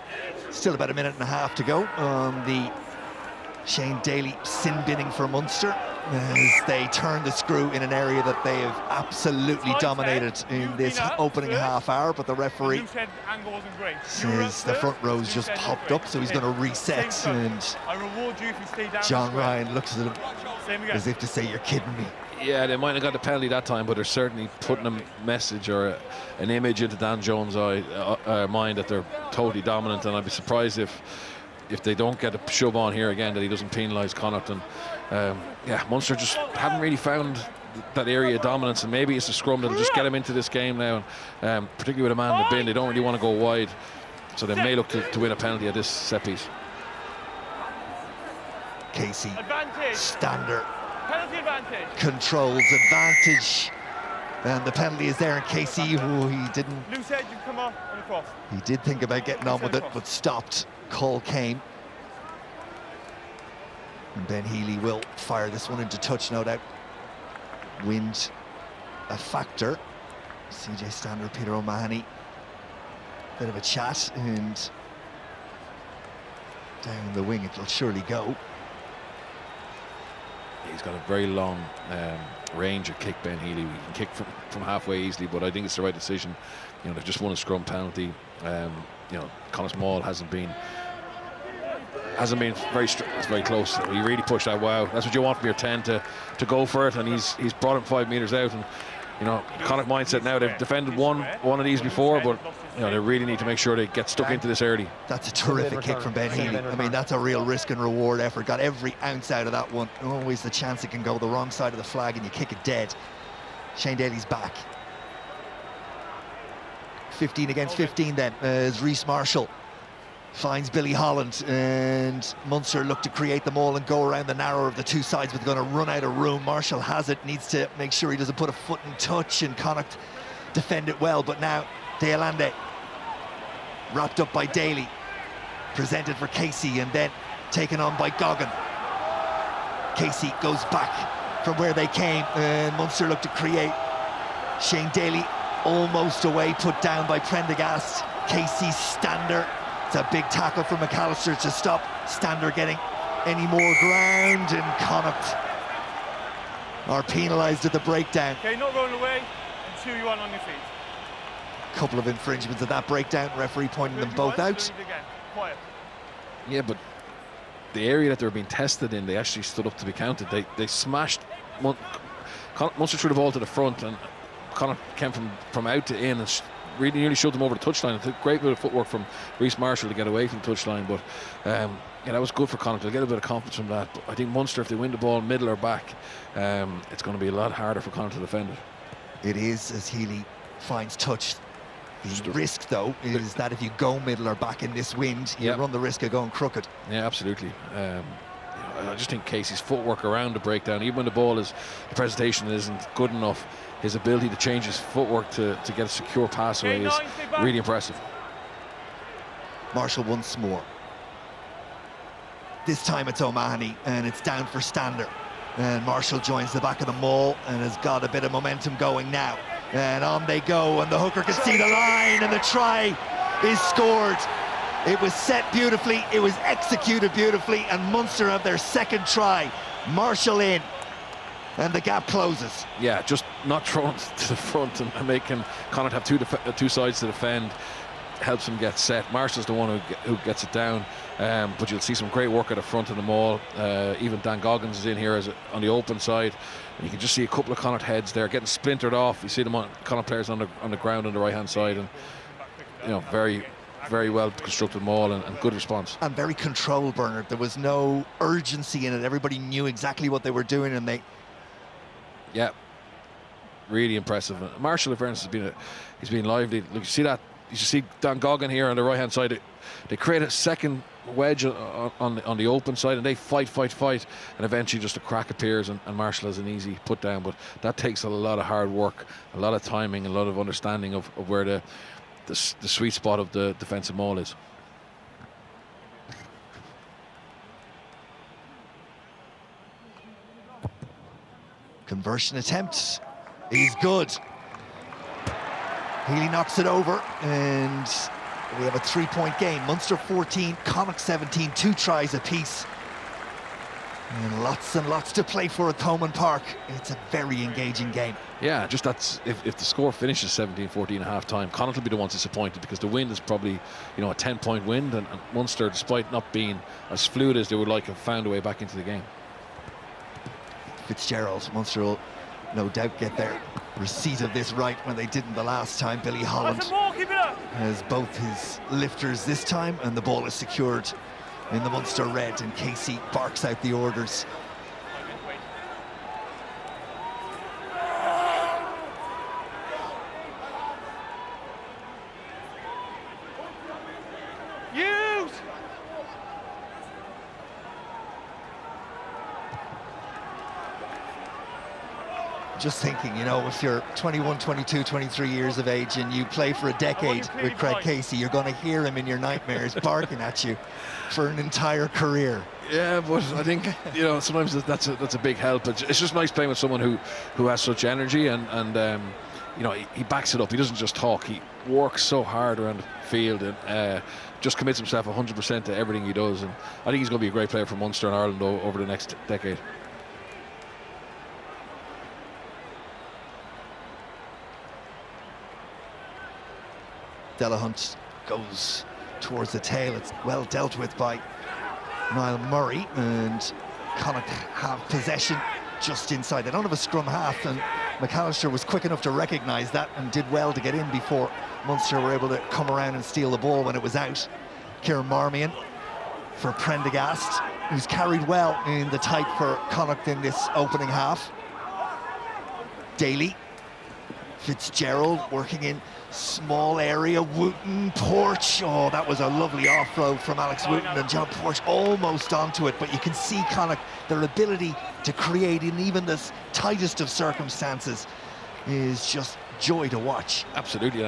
Still about a minute and a half to go on the Shane Daly sin binning for Munster as they turn the screw in an area that they have absolutely dominated in this opening half hour, but the referee says the front row's just popped up, so he's going to reset, and John Ryan looks at him as if to say, you're kidding me. Yeah, they might have got the penalty that time, but they're certainly putting a message or an image into Dan Jones' mind that they're totally dominant, and I'd be surprised if they don't get a shove on here again, that he doesn't penalise Connacht. And yeah, Munster just haven't really found that area of dominance, and maybe it's a scrum that'll just get them into this game now, and particularly with a man in the bin, they don't really want to go wide, so they may look to win a penalty at this set piece. Casey, Stander, penalty advantage. Controls advantage, and the penalty is there, and Casey, he didn't. Loose edge, you come off and across. He did think about getting on with it, but stopped. Call came. And Ben Healy will fire this one into touch, no doubt. Wind a factor. CJ Stander, Peter O'Mahony, bit of a chat, and down the wing it'll surely go. He's got a very long range of kick, Ben Healy. He can kick from halfway easily, but I think it's the right decision. They've just won a scrum penalty. Connacht's maul hasn't been it's very close. He really pushed that. Wow, that's what you want from your 10 to go for it, and he's brought him 5 meters out. And Connacht mindset now, they've defended one of these before, but they really need to make sure they get stuck into this early. That's a terrific kick from Ben Healy. I mean, that's a real risk and reward effort. Got every ounce out of that one. Always the chance it can go the wrong side of the flag and you kick it dead. Shane Daly's back. 15 against 15 then, as Reece Marshall finds Billy Holland, and Munster look to create them all and go around the narrower of the two sides, but they're going to run out of room. Marshall has it, needs to make sure he doesn't put a foot in touch, and Connacht defend it well. But now Deolande, wrapped up by Daly, presented for Casey, and then taken on by Goggin. Casey goes back from where they came, and Munster look to create. Shane Daly almost away, put down by Prendergast. Casey's stander. It's a big tackle from McAllister to stop Stander getting any more ground, and Connacht are penalised at the breakdown. Okay, not rolling away, and 2 you on your feet. Couple of infringements at that breakdown, referee pointing them both out. Quiet. Yeah, but the area that they were being tested in, they actually stood up to be counted. They smashed Munster threw the ball to the front, and Connacht came from out to in and really nearly shoved them over the touchline. It's a great bit of footwork from Reece Marshall to get away from the touchline, but yeah, that was good for Connacht. They'll get a bit of confidence from that. But I think Munster, if they win the ball middle or back, it's going to be a lot harder for Connacht to defend it. It is, as Healy finds touch. The risk, though, is that if you go middle or back in this wind, you run the risk of going crooked. Yeah, absolutely. I just think Casey's footwork around the breakdown, even when the presentation isn't good enough, his ability to change his footwork to get a secure pass away is really impressive. Marshall once more. This time it's O'Mahony, and it's down for Stander. And Marshall joins the back of the maul and has got a bit of momentum going now. And on they go, and the hooker can see the line, and the try is scored. It was set beautifully, it was executed beautifully, and Munster have their second try. Marshall in, and the gap closes. Yeah, just not thrown to the front and making Connacht have two sides to defend helps him get set. Marshall's the one who gets it down, but you'll see some great work at the front of the maul. Even Dan Goggins is in here on the open side, and you can just see a couple of Connacht heads there getting splintered off. You see them Connacht players on the ground on the right hand side, and very well constructed maul and good response. And very controlled, Bernard. There was no urgency in it. Everybody knew exactly what they were doing, and yeah, really impressive. Marshall, in fairness, he's been lively. Look, you see that. You see Dan Goggin here on the right hand side. They create a second wedge on the open side, and they fight, and eventually just a crack appears, and Marshall has an easy put down. But that takes a lot of hard work, a lot of timing, a lot of understanding of where the sweet spot of the defensive maul is. Conversion attempt is good. Healy knocks it over, and we have a 3-point game. Munster 14, Connacht 17, 2 tries apiece. And lots to play for at Thomond Park. It's a very engaging game. Yeah, just that's if the score finishes 17-14 at half time, Connacht will be the ones disappointed, because the wind is probably a 10-point wind, and Munster, despite not being as fluid as they would like, have found a way back into the game. Fitzgerald, Munster will no doubt get their receipt of this right when they didn't the last time. Billy Holland has both his lifters this time, and the ball is secured in the Munster red, and Casey barks out the orders. Just thinking, if you're 21, 22, 23 years of age and you play for a decade with Craig Casey, you're going to hear him in your nightmares barking at you for an entire career. Yeah, but I think sometimes that's a big help. It's just nice playing with someone who has such energy, and he backs it up. He doesn't just talk. He works so hard around the field and just commits himself 100% to everything he does. And I think he's going to be a great player for Munster and Ireland over the next decade. Delahunt goes towards the tail. It's well dealt with by Niall Murray, and Connacht have possession just inside. They don't have a scrum half, and McAllister was quick enough to recognise that and did well to get in before Munster were able to come around and steal the ball when it was out. Kieran Marmion for Prendergast, who's carried well in the tight for Connacht in this opening half. Daly Fitzgerald working in small area. Wooten, Porch. Oh, that was a lovely offload from Alex Wooten, and John Porch almost onto it. But you can see Connacht, their ability to create in even the tightest of circumstances is just joy to watch. Absolutely.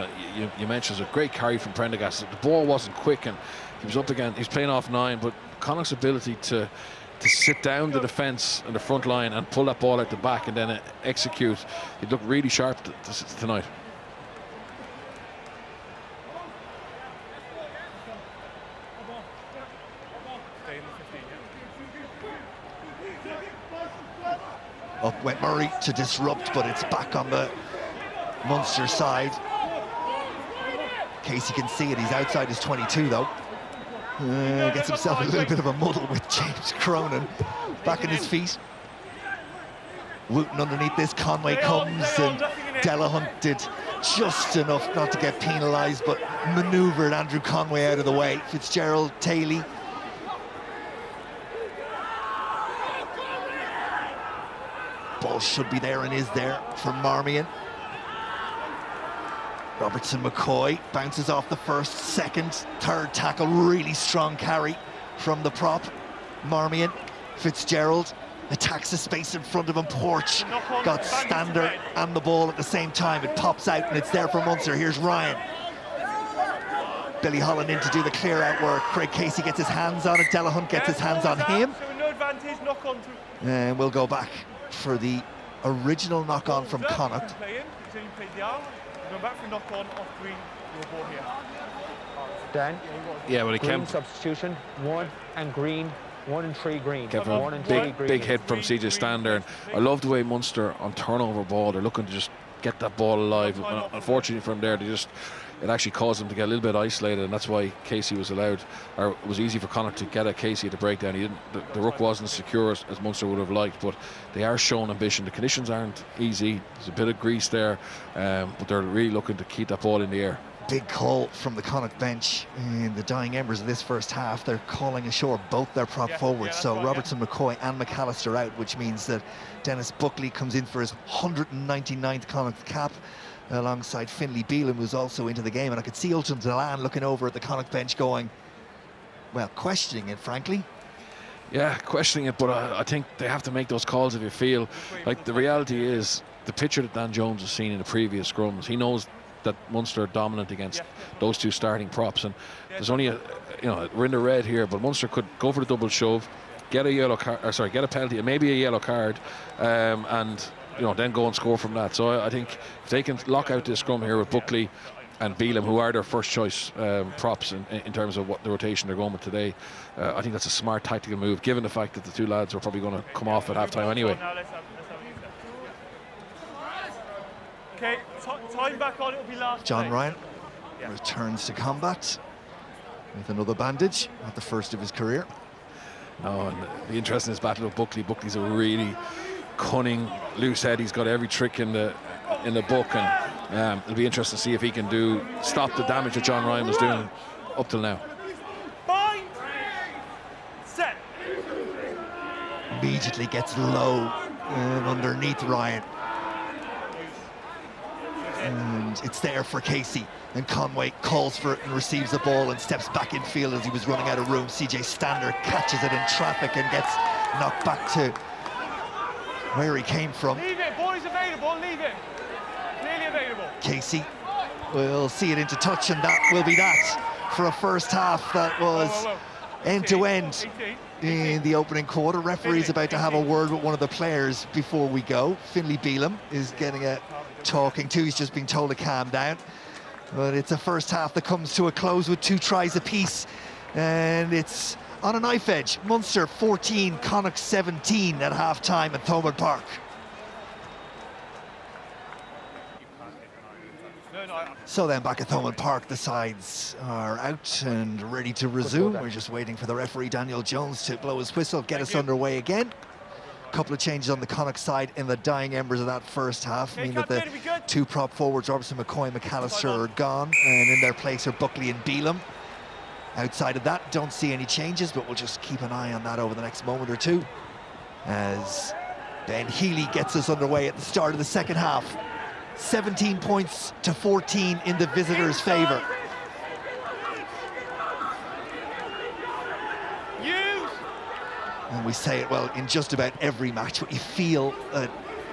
You mentioned it was a great carry from Prendergast. The ball wasn't quick, and he was up again. He's playing off 9, but Connacht's ability to sit down the defence and the front line and pull that ball out the back and then execute, it looked really sharp tonight. Up went Murray to disrupt, but it's back on the Munster side. Casey can see it, he's outside his 22 though. Gets himself a little bit of a muddle with James Cronin back in his feet. Wooten underneath this, Conway comes, and Delahunt did just enough not to get penalised, but manoeuvred Andrew Conway out of the way. Fitzgerald, Taylor. Ball should be there and is there for Marmion. Robertson McCoy bounces off the first, second, third tackle. Really strong carry from the prop. Marmion, Fitzgerald attacks the space in front of him. Porch got Stander and the ball at the same time. It pops out and it's there for Munster. Here's Ryan. Billy Holland in to do the clear out work. Craig Casey gets his hands on it. Delahunt gets his hands on him. And we'll go back for the original knock-on from Connacht. Going back for knock on off green, your ball here. Dan? Yeah, well, he came. Substitution, 1 and green, 1 and 3 green. Big hit from CJ Stander. And I love the way Munster on turnover ball, they're looking to just get that ball alive. Unfortunately from there, it actually caused them to get a little bit isolated, and that's why Casey was allowed, or it was easy for Connacht to get at Casey at the breakdown. The ruck wasn't secure as Munster would have liked, but they are showing ambition. The conditions aren't easy. There's a bit of grease there, but they're really looking to keep that ball in the air. Big call from the Connacht bench in the dying embers of this first half. They're calling ashore both their prop forwards, so Robertson, McCoy and McAllister out, which means that Dennis Buckley comes in for his 199th Connacht cap, alongside Finlay Bealham, who's also into the game. And I could see Ultan Delan looking over at the Connacht bench going, well, questioning it, frankly. Yeah, questioning it, but I think they have to make those calls if you feel like the reality is the picture that Dan Jones has seen in the previous scrums. He knows that Munster are dominant against those two starting props, and there's only we're in the red here, but Munster could go for the double shove, get a yellow card, or sorry, get a penalty and maybe a yellow card, and then go and score from that. So I think if they can lock out this scrum here with Buckley and Bealham, who are their first choice props in terms of what the rotation they're going with today, I think that's a smart tactical move, given the fact that the two lads are probably going to come off at half-time anyway. Okay, time back on, it'll be last. John Ryan returns to combat with another bandage, not the first of his career. No, and it'll be interesting, this battle with Buckley. Buckley's a really cunning, loose head. He's got every trick in the book, and it'll be interesting to see if he can stop the damage that John Ryan was doing up till now. Bind. Set. Immediately gets low and underneath Ryan. And it's there for Casey, and Conway calls for it and receives the ball and steps back in field as he was running out of room. CJ Stander catches it in traffic and gets knocked back to where he came from. Leave it, boys available, leave it. Clearly available. Casey will see it into touch, and that will be that for a first half that was end to end in the opening quarter. Referee's about to have a word with one of the players before we go. Finlay Bealham is getting a talking to. He's just been told to calm down. But it's a first half that comes to a close with 2 tries apiece, and it's on a knife edge. Munster 14, Connacht 17 at half-time at Thomond Park. So then back at Thomond Park, the sides are out and ready to resume. We're just waiting for the referee, Daniel Jones, to blow his whistle, get us underway again. Couple of changes on the Connacht side in the dying embers of that first half mean that the 2 prop forwards, Robertson, McCoy and McAllister, are gone, and in their place are Buckley and Bealham. Outside of that, don't see any changes, but we'll just keep an eye on that over the next moment or two as Ben Healy gets us underway at the start of the second half. 17 points to 14 in the visitors' favour. And we say it, well, in just about every match, but you feel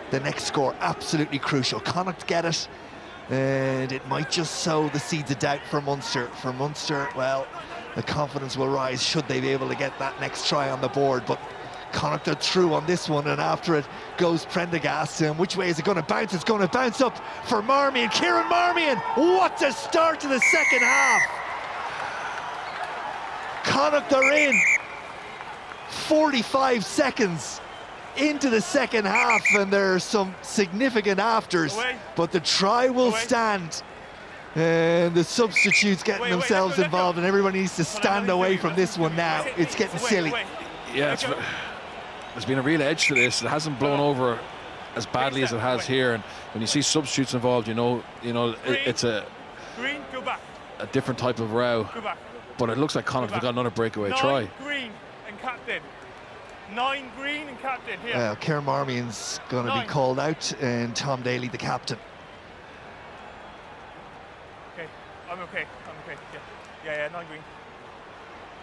the next score absolutely crucial. Connacht get it, and it might just sow the seeds of doubt for Munster. For Munster, well, the confidence will rise should they be able to get that next try on the board. But Connacht are through on this one, and after it goes Prendergast. And which way is it going to bounce? It's going to bounce up for Marmion. Kieran Marmion, what a start to the second half! Connacht are in 45 seconds into the second half, and there are some significant afters, but the try will stand. And the substitutes getting themselves involved, and everybody needs to stand away from this one now. It's getting silly. Yeah, there's been a real edge to this. It hasn't blown over as badly as it has here, and when you see substitutes involved, you know, it's a different type of row. But it looks like Connacht have got another breakaway try. Green and captain. 9 green and captain here. Kieran Marmion's going to be called out, and Tom Daly the captain. Okay, I'm okay. Yeah, 9 green.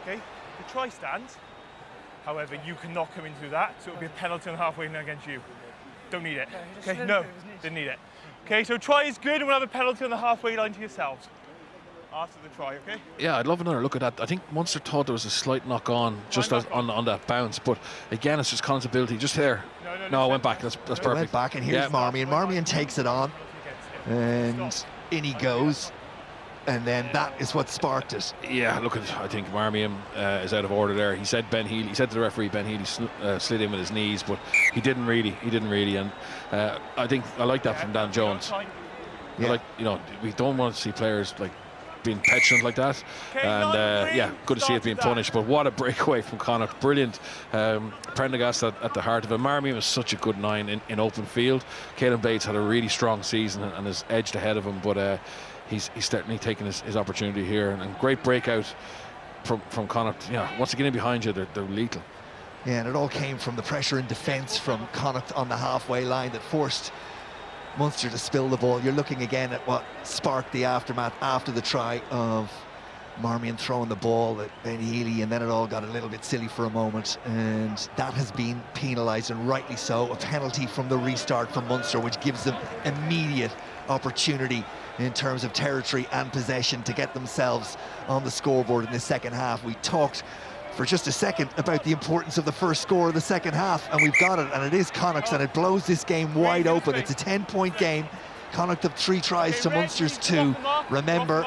Okay, the try stands. However, you cannot come into that, so it'll be a penalty on the halfway line against you. Don't need it. Okay, no, didn't need it. Okay, so try is good, and we'll have a penalty on the halfway line to yourselves after the try, okay? Yeah, I'd love another look at that. I think Munster thought there was a slight knock on just on that bounce, but again, it's just Connacht's ability. Just there. No, it went back. That's perfect. It went back, and here's Marmion. Marmion takes it on, and in he goes. And then that is what sparked it. Yeah, look, I think Marmion is out of order there. He said Ben Healy. He said to the referee, Ben Healy slid in with his knees, but he didn't really. And I think I like that from Dan Jones. Yeah. Like, you know, we don't want to see players like being petulant like that. And yeah, good to see it being punished. But what a breakaway from Connacht! Brilliant. Prendergast at the heart of it. Marmion was such a good 9 in open field. Caelan Bates had a really strong season and is edged ahead of him, but. He's certainly taken his opportunity here, and great breakout from Connacht. Yeah, once they get in behind you, they're lethal. Yeah, and it all came from the pressure and defence from Connacht on the halfway line that forced Munster to spill the ball. You're looking again at what sparked the aftermath after the try of Marmion throwing the ball at Ben Healy, and then it all got a little bit silly for a moment, and that has been penalised, and rightly so. A penalty from the restart for Munster, which gives them immediate opportunity in terms of territory and possession to get themselves on the scoreboard in the second half. We talked for just a second about the importance of the first score of the second half, and we've got it, and it is Connacht's, and it blows this game wide open. It's a 10-point game. Connacht have 3 tries to Munster's 2. Remember,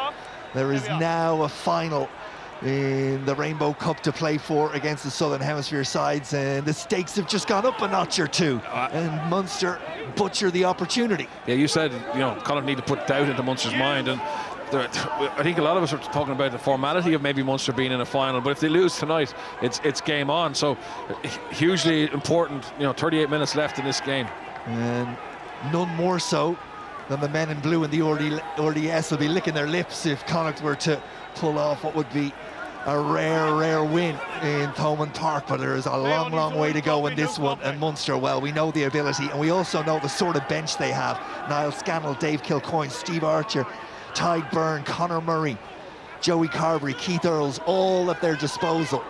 there is now a final in the Rainbow Cup to play for against the Southern Hemisphere sides, and the stakes have just gone up a notch or two, and Munster butcher the opportunity. Yeah, you said, you know, Connacht need to put doubt into Munster's mind, and I think a lot of us are talking about the formality of maybe Munster being in a final, but if they lose tonight, it's game on. So hugely important, you know, 38 minutes left in this game. And none more so than the men in blue in the RDS will be licking their lips if Connacht were to pull off what would be a rare win in Thomond Park, but there is a long way to go in this one. And Munster, well, we know the ability, and we also know the sort of bench they have. Niall Scannell, Dave Kilcoyne, Steve Archer, Tadhg Byrne, Conor Murray, Joey Carberry, Keith Earls, all at their disposal.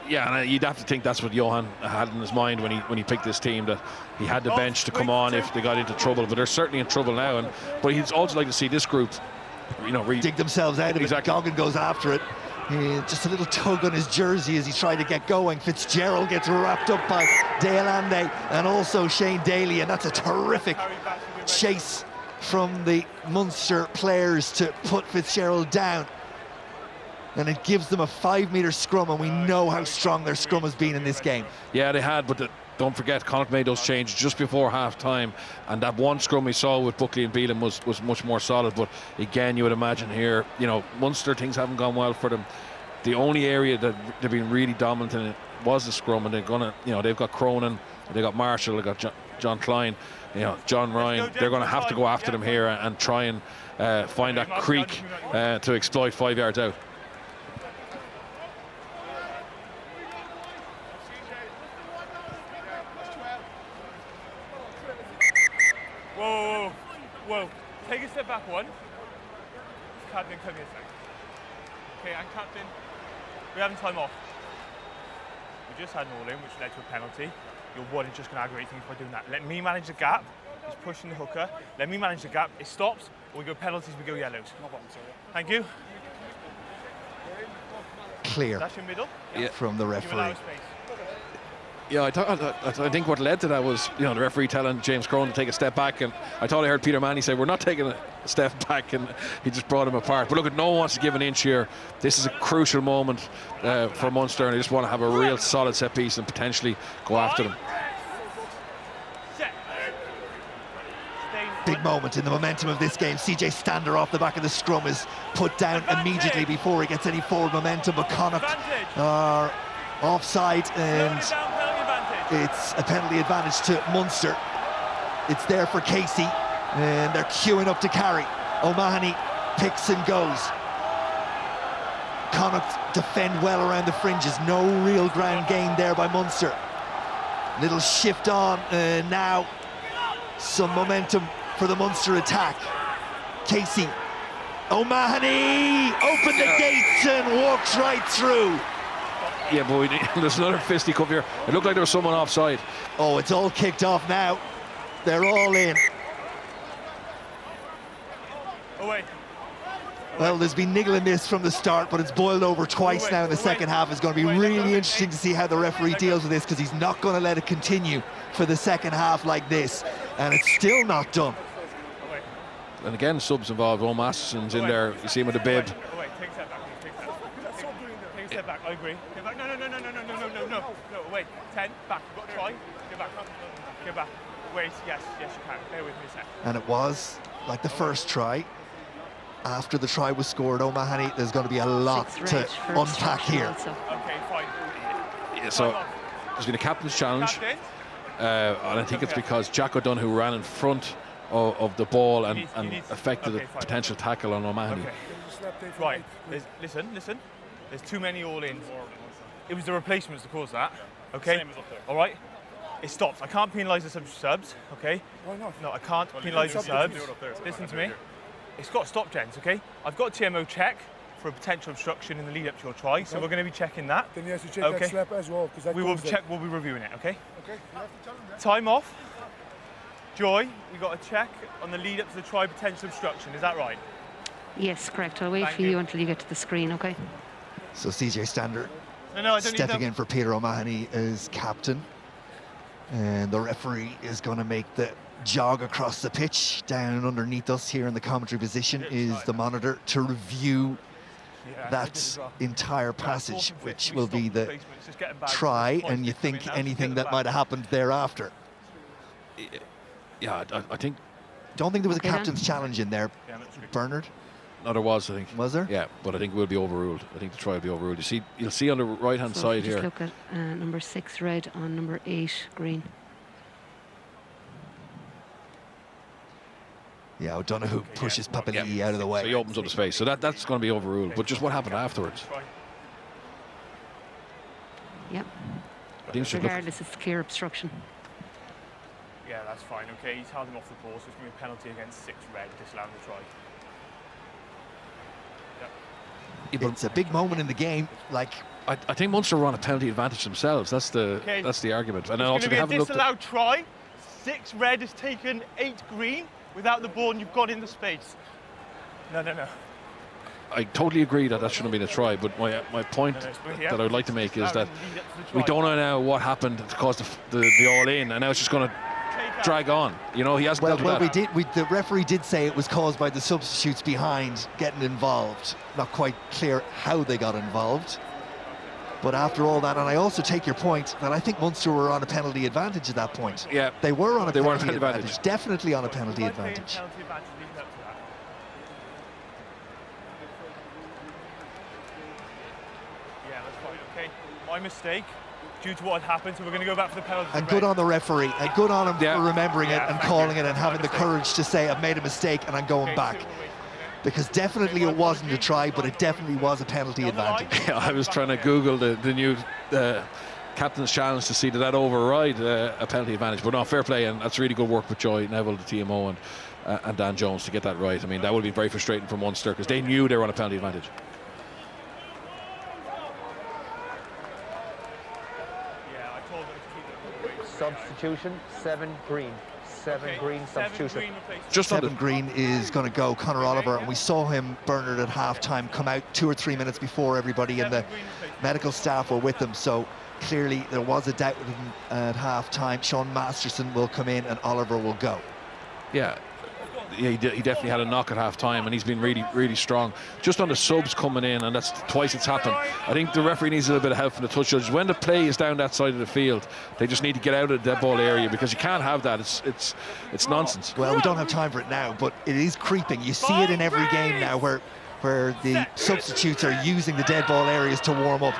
Yeah, and you'd have to think that's what Johan had in his mind when he picked this team, that he had the bench to come on if they got into trouble, but they're certainly in trouble now. But he'd also like to see this group, you know, dig themselves out of it. Goggin goes after it. Just a little tug on his jersey as he tried to get going. Fitzgerald gets wrapped up by Dale Ande and also Shane Daly, and that's a terrific chase from the Munster players to put Fitzgerald down. And it gives them a 5-metre scrum, and we know how strong their scrum has been in this game. Yeah, they had, but don't forget, Connacht made those changes just before half-time, and that one scrum we saw with Buckley and Bealham was much more solid. But again, you would imagine here, you know, Munster, things haven't gone well for them. The only area that they've been really dominant in was the scrum, and they're gonna, you know, they've got Cronin, they've got Marshall, they've got John Klein, you know, John Ryan. They're going to have to go after them here and try and find that creek to exploit 5 yards out. Whoa. Take a step back one. Captain, come here a second. Okay, and Captain, we're having time off. We just had an all-in, which led to a penalty. Your one is just going to aggravate things by doing that. Let me manage the gap. He's pushing the hooker. Let me manage the gap. It stops. We go penalties, we go yellows. Thank you. Clear. That's your middle. From the referee. Yeah, I think what led to that was, the referee telling James Crone to take a step back, and I thought I heard Peter Manny say, we're not taking a step back, and he just brought him apart. But look, no one wants to give an inch here. This is a crucial moment for Munster, and they just want to have a real solid set piece and potentially go after them. Big moment in the momentum of this game. CJ Stander off the back of the scrum is put down immediately before he gets any forward momentum, but Connacht are offside, and it's a penalty advantage to Munster. It's there for Casey, and they're queuing up to carry. O'Mahony picks and goes. Connacht defend well around the fringes. No real ground gain there by Munster. Little shift on, and now some momentum for the Munster attack. Casey, O'Mahony, open the gates and walks right through. Yeah, boy, there's another fisticuff here. It looked like there was someone offside. Oh, it's all kicked off now. They're all in. Away. Well, there's been niggle and miss from the start, but it's boiled over twice now in the second half. It's going to be really interesting to see how the referee deals with this, because he's not going to let it continue for the second half like this, and it's still not done. And again, subs involved. O'Masson's in there. You see him with the bib. Take a step back. Take a step back. I agree. Get back. No. Wait. 10. Back. You've got to try. Get back. Wait. Yes, you can. Bear with me a sec. And it was like the first try. After the try was scored, O'Mahony, there's going to be a lot to unpack here. Okay, fine. Yeah, so there's been a captain's challenge, and I think it's because Jack O'Donoghue ran in front of the ball and affected a potential tackle on O'Mahony. Okay. Right, listen. There's too many all-ins. It was the replacements that caused that. Okay. All right. It stops. I can't penalise the subs. Okay. Why not? No, I can't penalise the subs. Listen to me. It's got to stop, gents. Okay. I've got a TMO check for a potential obstruction in the lead up to your try, so we're going to be checking that. Then he has to check that slap as well, because we will check. We'll be reviewing it. Okay. Okay. You have to tell him that. Time off. Joy, we got a check on the lead up to the try potential obstruction. Is that right? Yes, correct. I'll wait for you until you get to the screen, okay? So CJ Stander stepping in for Peter O'Mahony as captain. And the referee is going to make the jog across the pitch. Down underneath us here in the commentary position is the monitor to review that entire passage, which will be the try, and you think anything that might have happened thereafter. Yeah, I think... Don't think there was a captain's challenge in there, Bernard? No, there was, I think. Was there? Yeah, but I think it will be overruled. I think the try will be overruled. You'll see on the right-hand side here. Just look at number 6 red on number 8 green. Yeah, O'Donoghue pushes Papali'i out of the way. So he opens up the space. So that's going to be overruled. But just what happened afterwards? Yep. I think regardless, it's clear obstruction. Yeah, that's fine. Okay, he's held him off the ball, so it's going to be a penalty against 6 red, disallowing the try. It's a big moment in the game. Like, I think Munster were on a penalty advantage themselves. That's the argument. And also they haven't looked at a disallowed try. 6 red has taken 8 green without the ball, and you've got in the space. No. I totally agree that shouldn't have been a try, but my point that I would like to make is that we don't know now what happened to cause the all-in, and now it's just going to drag on. You know, he hasn't dealt with that. The referee did say it was caused by the substitutes behind getting involved. Not quite clear how they got involved. But after all that, and I also take your point that I think Munster were on a penalty advantage at that point. Yeah, they were on a penalty advantage. Definitely on a penalty advantage. Yeah, that's fine. Okay, my mistake. Due to what had happened, so we're going to go back for the penalty. And good on the referee, and good on him for remembering it and calling it and having the courage to say, I've made a mistake and I'm going back. Because definitely it wasn't a try, but it definitely was a penalty advantage. Yeah, I was trying to Google the new captain's challenge to see that override a penalty advantage. But no, fair play, and that's really good work with Joy Neville, the TMO, and Dan Jones to get that right. I mean, that would be very frustrating for Munster because they knew they were on a penalty advantage. Yeah, I told them to keep it. Substitution, 7 green. 7 green substitution. Just on 7 green is going to go Conor Oliver, and we saw him, Bernard, at half-time come out 2 or 3 minutes before everybody, and the medical staff were with him, so clearly there was a doubt with him at half-time. Sean Masterson will come in and Oliver will go. Yeah, he definitely had a knock at half-time, and he's been really, really strong. Just on the subs coming in, and that's twice it's happened. I think the referee needs a little bit of help from the touch judges. When the play is down that side of the field, they just need to get out of the dead ball area, because you can't have that. It's nonsense. Well, we don't have time for it now, but it is creeping. You see it in every game now where the substitutes are using the dead ball areas to warm up.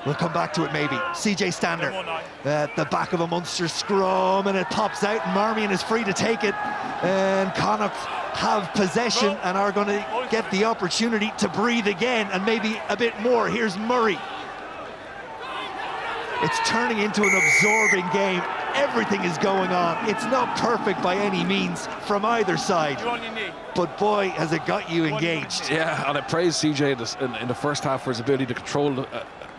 We'll come back to it maybe. CJ Stander at the back of a Munster scrum, and it pops out, and Marmion is free to take it, and Connacht have possession and are going to get the opportunity to breathe again, and maybe a bit more. Here's Murray. It's turning into an absorbing game. Everything is going on. It's not perfect by any means from either side, but boy, has it got you engaged. Yeah, and I praise CJ in the first half for his ability to control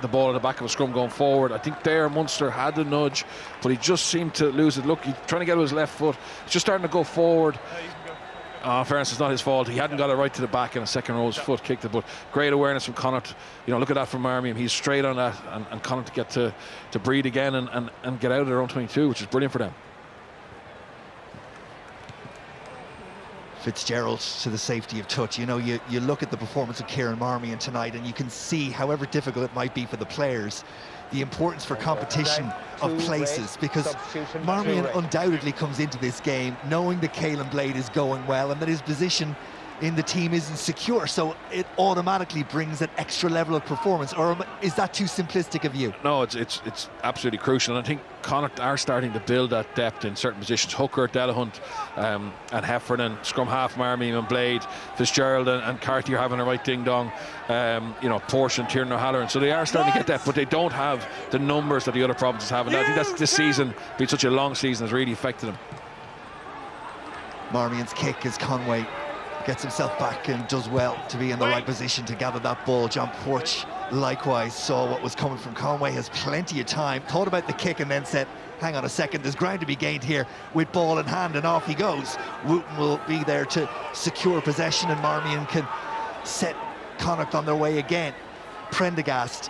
the ball at the back of a scrum going forward. I think there Munster had the nudge, but he just seemed to lose it. Look, he's trying to get with his left foot. He's just starting to go forward. Fairness, it's not his fault. He hadn't got it right to the back, and a second row's foot kicked it. But great awareness from Connacht. You know, look at that from Marmion. He's straight on that, and Connacht get to breathe again and get out of their own 22, which is brilliant for them. Fitzgerald to the safety of touch. You know, you look at the performance of Kieran Marmion tonight, and you can see, however difficult it might be for the players, the importance for competition of places, because Marmion undoubtedly comes into this game knowing that Caelan Blade is going well and that his position in the team isn't secure, so it automatically brings an extra level of performance. Or is that too simplistic of you? No, it's absolutely crucial, and I think Connacht are starting to build that depth in certain positions. Hooker, Delahunt, and Heffernan, scrum half, Marmion and Blade, Fitzgerald and Carty are having a right ding-dong, you know, Porsche and Tiernan O'Halloran, so they are starting to get that, but they don't have the numbers that the other provinces have, and I think that's this season, being such a long season, has really affected them. Marmion's kick as Conway gets himself back and does well to be in the right position to gather that ball. John Porch likewise saw what was coming from Conway, has plenty of time, thought about the kick and then said, hang on a second, there's ground to be gained here with ball in hand, and off he goes. Wooten will be there to secure possession, and Marmion can set Connacht on their way again. Prendergast,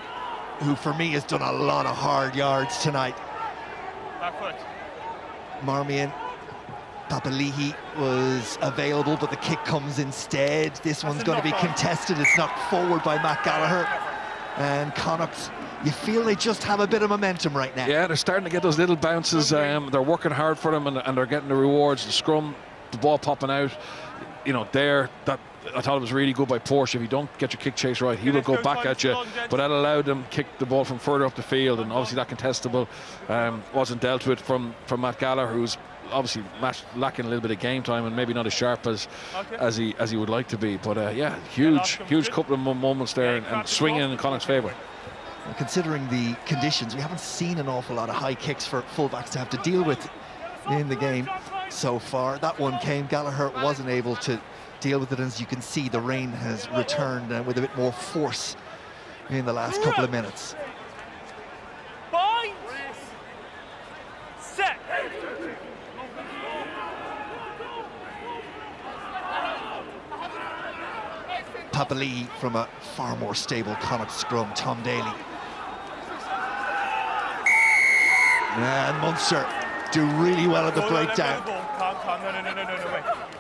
who for me has done a lot of hard yards tonight. Back foot. Marmion, Papali'i was available, but the kick comes instead. This one's going to be contested. It's knocked forward by Matt Gallagher. And Connacht, you feel they just have a bit of momentum right now. Yeah, they're starting to get those little bounces. They're working hard for them, and they're getting the rewards. The scrum, the ball popping out. You know, I thought it was really good by Porsche. If you don't get your kick chase right, he will go back at you. But that allowed them to kick the ball from further up the field, and obviously that contestable wasn't dealt with from Matt Gallagher, who's obviously lacking a little bit of game time and maybe not as sharp as he would like to be. But yeah, huge couple of moments there, and swinging in Connacht's favour. Considering the conditions, we haven't seen an awful lot of high kicks for fullbacks to have to deal with in the game so far. That one came, Gallagher wasn't able to deal with it, and as you can see, the rain has returned with a bit more force in the last couple of minutes. Set. Papali'i from a far more stable Connacht scrum, Tom Daly. And Munster do really well at the breakdown. No,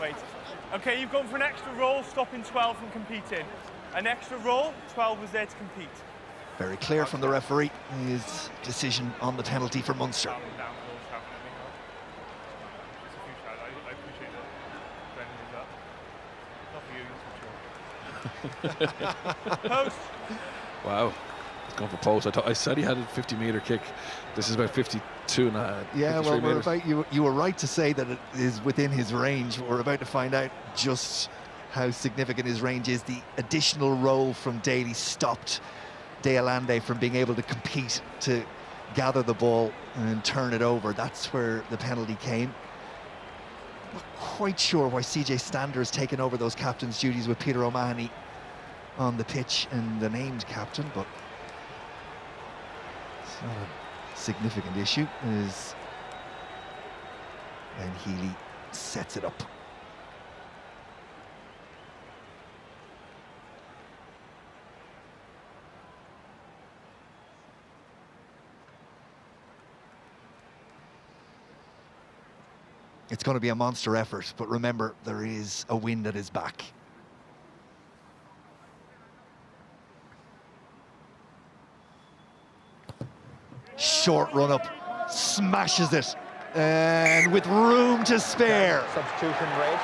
wait. Okay, you've gone for an extra roll, stopping 12 from competing. An extra roll, 12 was there to compete. Very clear from the referee, his decision on the penalty for Munster. I appreciate that. Not for you, Post. Wow, he's going for post. I said he had a 50-metre kick. This is about 52 and a half. Yeah, well, we're about, you were right to say that it is within his range. We're about to find out just how significant his range is. The additional roll from Daly stopped De Allende from being able to compete to gather the ball and turn it over. That's where the penalty came. Not quite sure why CJ Stander has taken over those captain's duties with Peter O'Mahony on the pitch and the named captain, but it's not a significant issue as Ben Healy sets it up. It's going to be a monster effort, but remember, there is a wind at his back. Short run up, smashes it, and with room to spare, Substitution rate.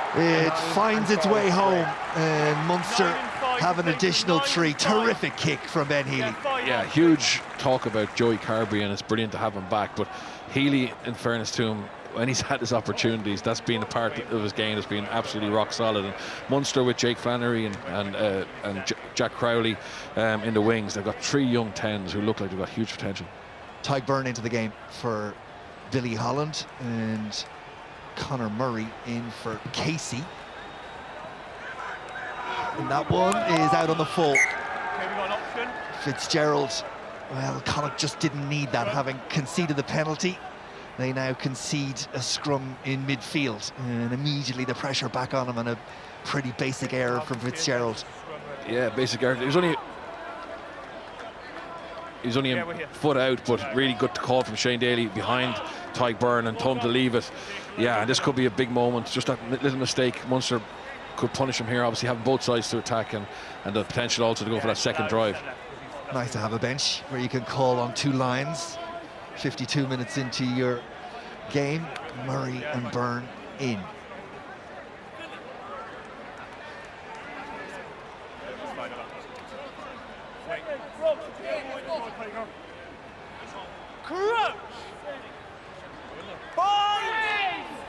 it finds its way home, and Munster have an additional 3. Terrific kick from Ben Healy. Yeah, huge talk about Joey Carberry, and it's brilliant to have him back, but Healy, in fairness to him, when he's had his opportunities, that's been a part of his game that's been absolutely rock solid. And Munster with Jake Flannery and Jack Crowley in the wings, they've got 3 young 10s who look like they've got huge potential. Tyke Byrne into the game for Billy Holland, and Conor Murray in for Casey. And that one is out on the full. Okay, we got an option. Fitzgerald, well, Connacht just didn't need that, having conceded the penalty. They now concede a scrum in midfield, and immediately the pressure back on him, and a pretty basic error from Fitzgerald. Yeah, basic error. He was only a foot out, but really good to call from Shane Daly behind Tyke Byrne and told him to leave it. Yeah, and this could be a big moment. Just that little mistake, Munster could punish him here, obviously having both sides to attack and the potential also to go for that second drive. Nice to have a bench where you can call on 2 lines. 52 minutes into your game, Murray and Byrne in.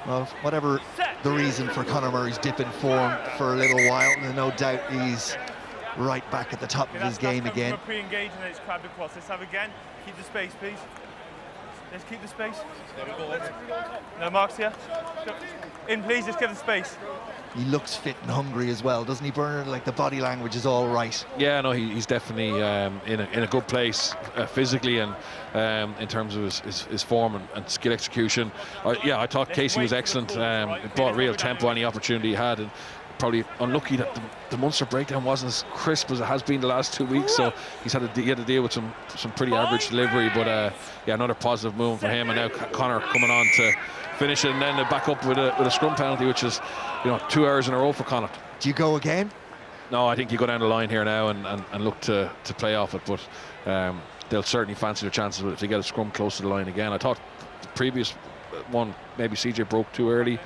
Well, whatever the reason for Conor Murray's dip in form for a little while, and no doubt he's right back at the top of his game again. Pre-engage and it's crabbed across. Let's have again. Keep the space, please. Let's keep the space. No marks here. In, please. Just give the space. He looks fit and hungry as well, doesn't he, Bernard? Like, the body language is all right. Yeah, no, he's definitely in a good place physically and in terms of his form and skill execution. Yeah, I thought Casey was excellent. It brought real tempo any opportunity he had, and probably unlucky that the Munster breakdown wasn't as crisp as it has been the last 2 weeks, so he had to deal with some pretty average delivery, but yeah, another positive move for him. And now Conor coming on to finish it, and then back up with a scrum penalty, which is 2 hours in a row for Connacht. Do you go again? No, I think you go down the line here now and look to play off it, but they'll certainly fancy their chances if they get a scrum close to the line again. I thought the previous one, maybe CJ broke too early.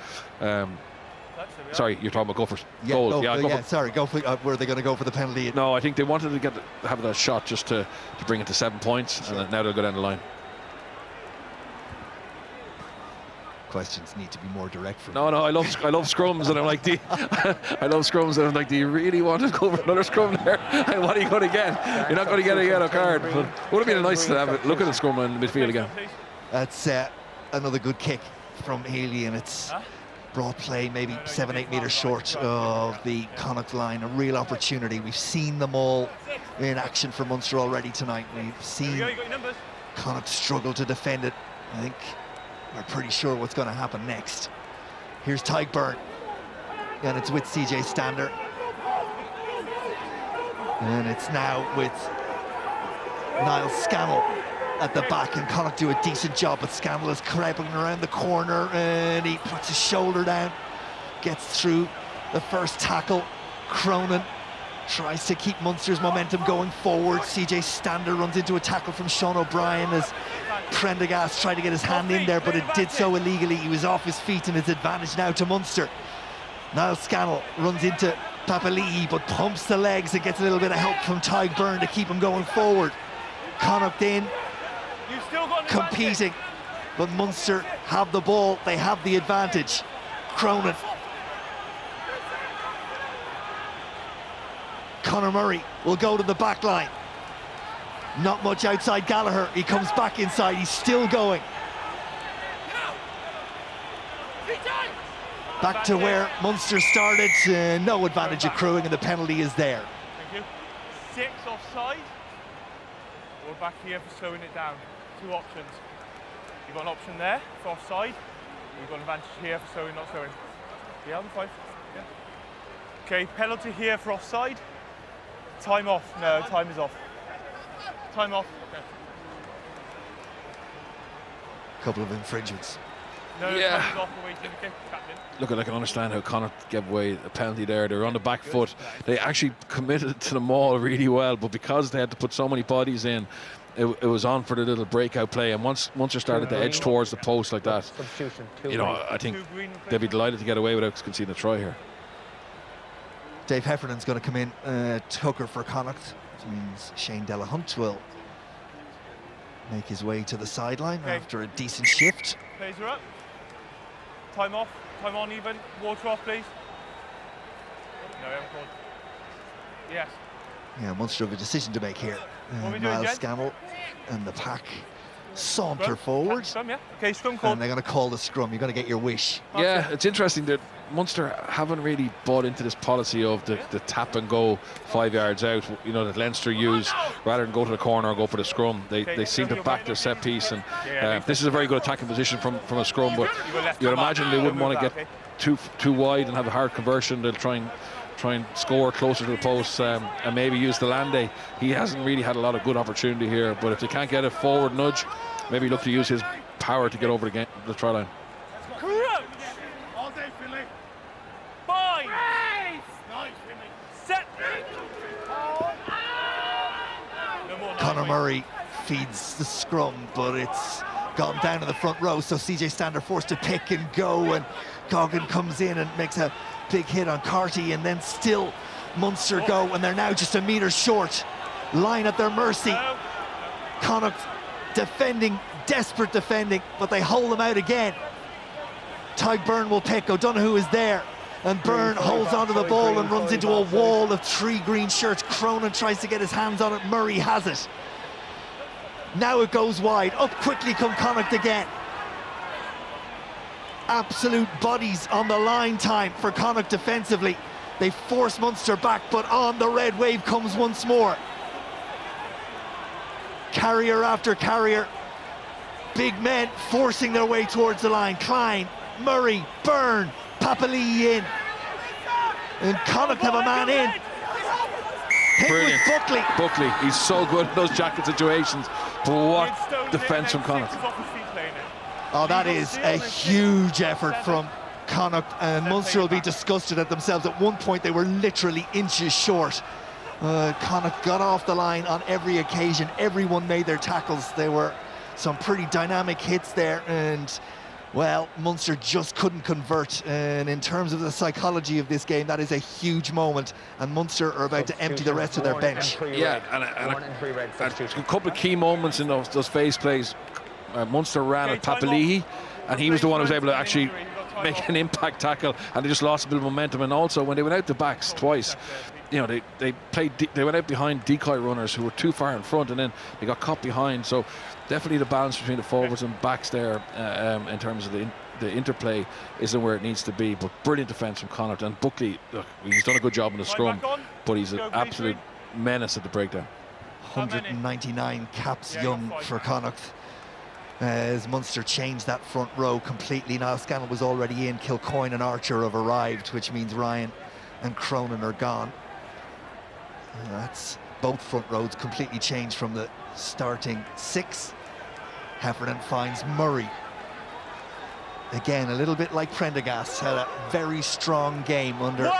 Sorry, you're talking about go for goals. Go for. Were they going to go for the penalty? No, I think they wanted to have that shot just to bring it to 7 points, and now they'll go down the line. Questions need to be more direct from No, I love scrums, and I'm like, do you really want to go for another scrum there? And what are you going to get? You're not going to get a yellow card. But would have been nice to have it. Look at the scrum in the midfield again. That's another good kick from Healy, and it's broad play, maybe 7-8 metres short of the Connacht line. A real opportunity. We've seen them all in action for Munster already tonight. We've seen Connacht struggle to defend it. I think we're pretty sure what's going to happen next. Here's Tyke Byrne, and it's with CJ Stander, and it's now with Niall Scannell at the back, and Connacht do a decent job, but Scannell is crabbling around the corner, and he puts his shoulder down, gets through the first tackle. Cronin tries to keep Munster's momentum going forward. CJ Stander runs into a tackle from Sean O'Brien as Prendergast tried to get his hand in there, but it did so illegally. He was off his feet, and it's advantage now to Munster. Niall Scannell runs into Papali'i, but pumps the legs and gets a little bit of help from Tyke Byrne to keep him going forward. Connacht in, competing, but Munster have the ball, they have the advantage. Cronin. Conor Murray will go to the back line. Not much outside Gallagher. He comes back inside. He's still going. Back to where Munster started. No advantage accruing, and the penalty is there. Thank you. 6 offside. We're back here for slowing it down. 2 options. You've got an option there for offside. You've got an advantage here for slowing, not slowing. Yeah, I'm fine. Yeah. Okay, penalty here for offside. Time off. No, time is off. Time off. Okay. Couple of infringements. No, Yeah. time is off. We're waiting. Okay, captain. Look, I can understand how Connacht gave away a penalty there. They were on the back foot. They actually committed to the maul really well, but because they had to put so many bodies in, it was on for the little breakout play. And once you started to edge towards the post like that, Substitution. you know, I think they'd be delighted to get away without conceding a try here. Dave Heffernan's going to come in, hooker for Connacht, which means Shane Delahunt will make his way to the sideline after a decent shift. Plays are up. Time off. Time on even. Water off, please. No, we haven't called. Yes. Yeah, Munster have a decision to make here. What are we doing, Miles Jen? Scannell and the pack saunter Scrum? forward. Scrum, yeah. Okay, scrum call. And they're going to call the scrum. You're going to get your wish. Yeah, it's interesting that Munster haven't really bought into this policy of the tap and go 5 yards out, you know, that Leinster use rather than go to the corner or go for the scrum. They seem to back their set piece, and this is a very good attacking position from a scrum, but you'd imagine they wouldn't want to get too wide and have a hard conversion. They'll try and score closer to the post, and maybe use the Lande. He hasn't really had a lot of good opportunity here, but if they can't get a forward nudge, maybe look to use his power to get over the try line. Crouch. All day, Finley. 5. Nice, Finley. Set. No more. Conor Murray feeds the scrum, but it's gone down in the front row, so CJ Stander forced to pick and go, and Goggin comes in and makes a big hit on Carty, and then still Munster go, and they're now just a metre short. Line at their mercy. Connacht defending, desperate defending, but they hold them out again. Tyg Byrne will pick. O'Donoghue is there, and Byrne holds onto the ball and runs into a wall of 3 green shirts. Cronin tries to get his hands on it. Murray has it. Now it goes wide. Up quickly come Connacht again. Absolute bodies on the line time for Connacht defensively. They force Munster back, but on the red wave comes once more. Carrier after carrier. Big men forcing their way towards the line. Klein, Murray, Byrne, Papali'i in. And Connacht have a man in. Hit Brilliant. with Buckley. Buckley, he's so good in those jacket situations. But what defence from Connacht. Oh, that is a huge effort from Connacht, and Munster will be disgusted at themselves. At one point they were literally inches short. Connacht got off the line on every occasion. Everyone made their tackles. There were some pretty dynamic hits there, and well, Munster just couldn't convert. And in terms of the psychology of this game, that is a huge moment, and Munster are about to empty the rest of their bench. Yeah, and a couple of key moments in those phase plays. Munster ran at Papali'i, and he was the one who was able to actually make an impact tackle, and they just lost a bit of momentum. And also, when they went out the backs twice, you know, they went out behind decoy runners who were too far in front, and then they got caught behind. So definitely the balance between the forwards and backs there, in terms of the interplay, isn't where it needs to be. But brilliant defence from Connacht, and Buckley, look, he's done a good job in the scrum, but he's an absolute menace at the breakdown. 199 caps young for Connacht. As Munster changed that front row completely. Now Scannell was already in. Kilcoyne and Archer have arrived, which means Ryan and Cronin are gone. That's both front rows completely changed from the starting 6. Heffernan finds Murray. Again, a little bit like Prendergast, had a very strong game under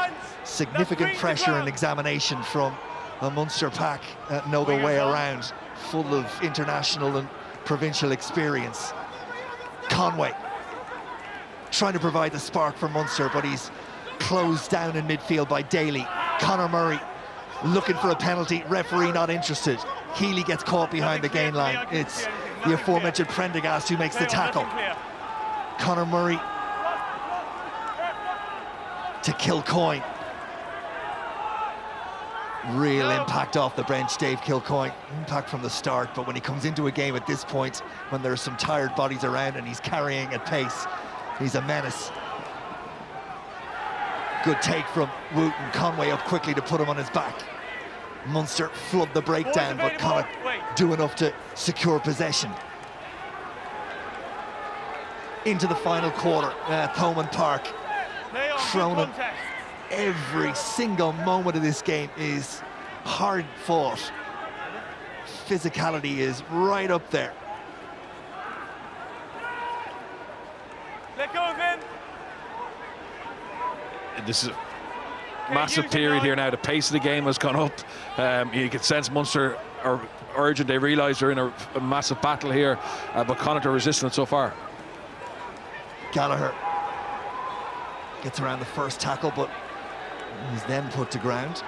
significant pressure and examination from a Munster pack at no other way around, full of international and provincial experience. Conway trying to provide the spark for Munster, but he's closed down in midfield by Daly. Conor Murray looking for a penalty, referee not interested. Healy gets caught behind the gain line. It's the aforementioned Prendergast who makes the tackle. Conor Murray to Kilcoyne. Real impact off the bench, Dave Kilcoyne. Impact from the start, but when he comes into a game at this point, when there's some tired bodies around and he's carrying at pace, he's a menace. Good take from Wooten. Conway up quickly to put him on his back. Munster flood the breakdown, but Connacht do enough to secure possession. Into the final quarter, Thomond Park. Cronin, every single moment of this game is hard fought. Physicality is right up there. Let go of him. This is a massive period here now. The pace of the game has gone up. You can sense Munster are urgent. They realise they're in a massive battle here, but Connacht are resisting it so far. Gallagher gets around the first tackle, but he's then put to ground.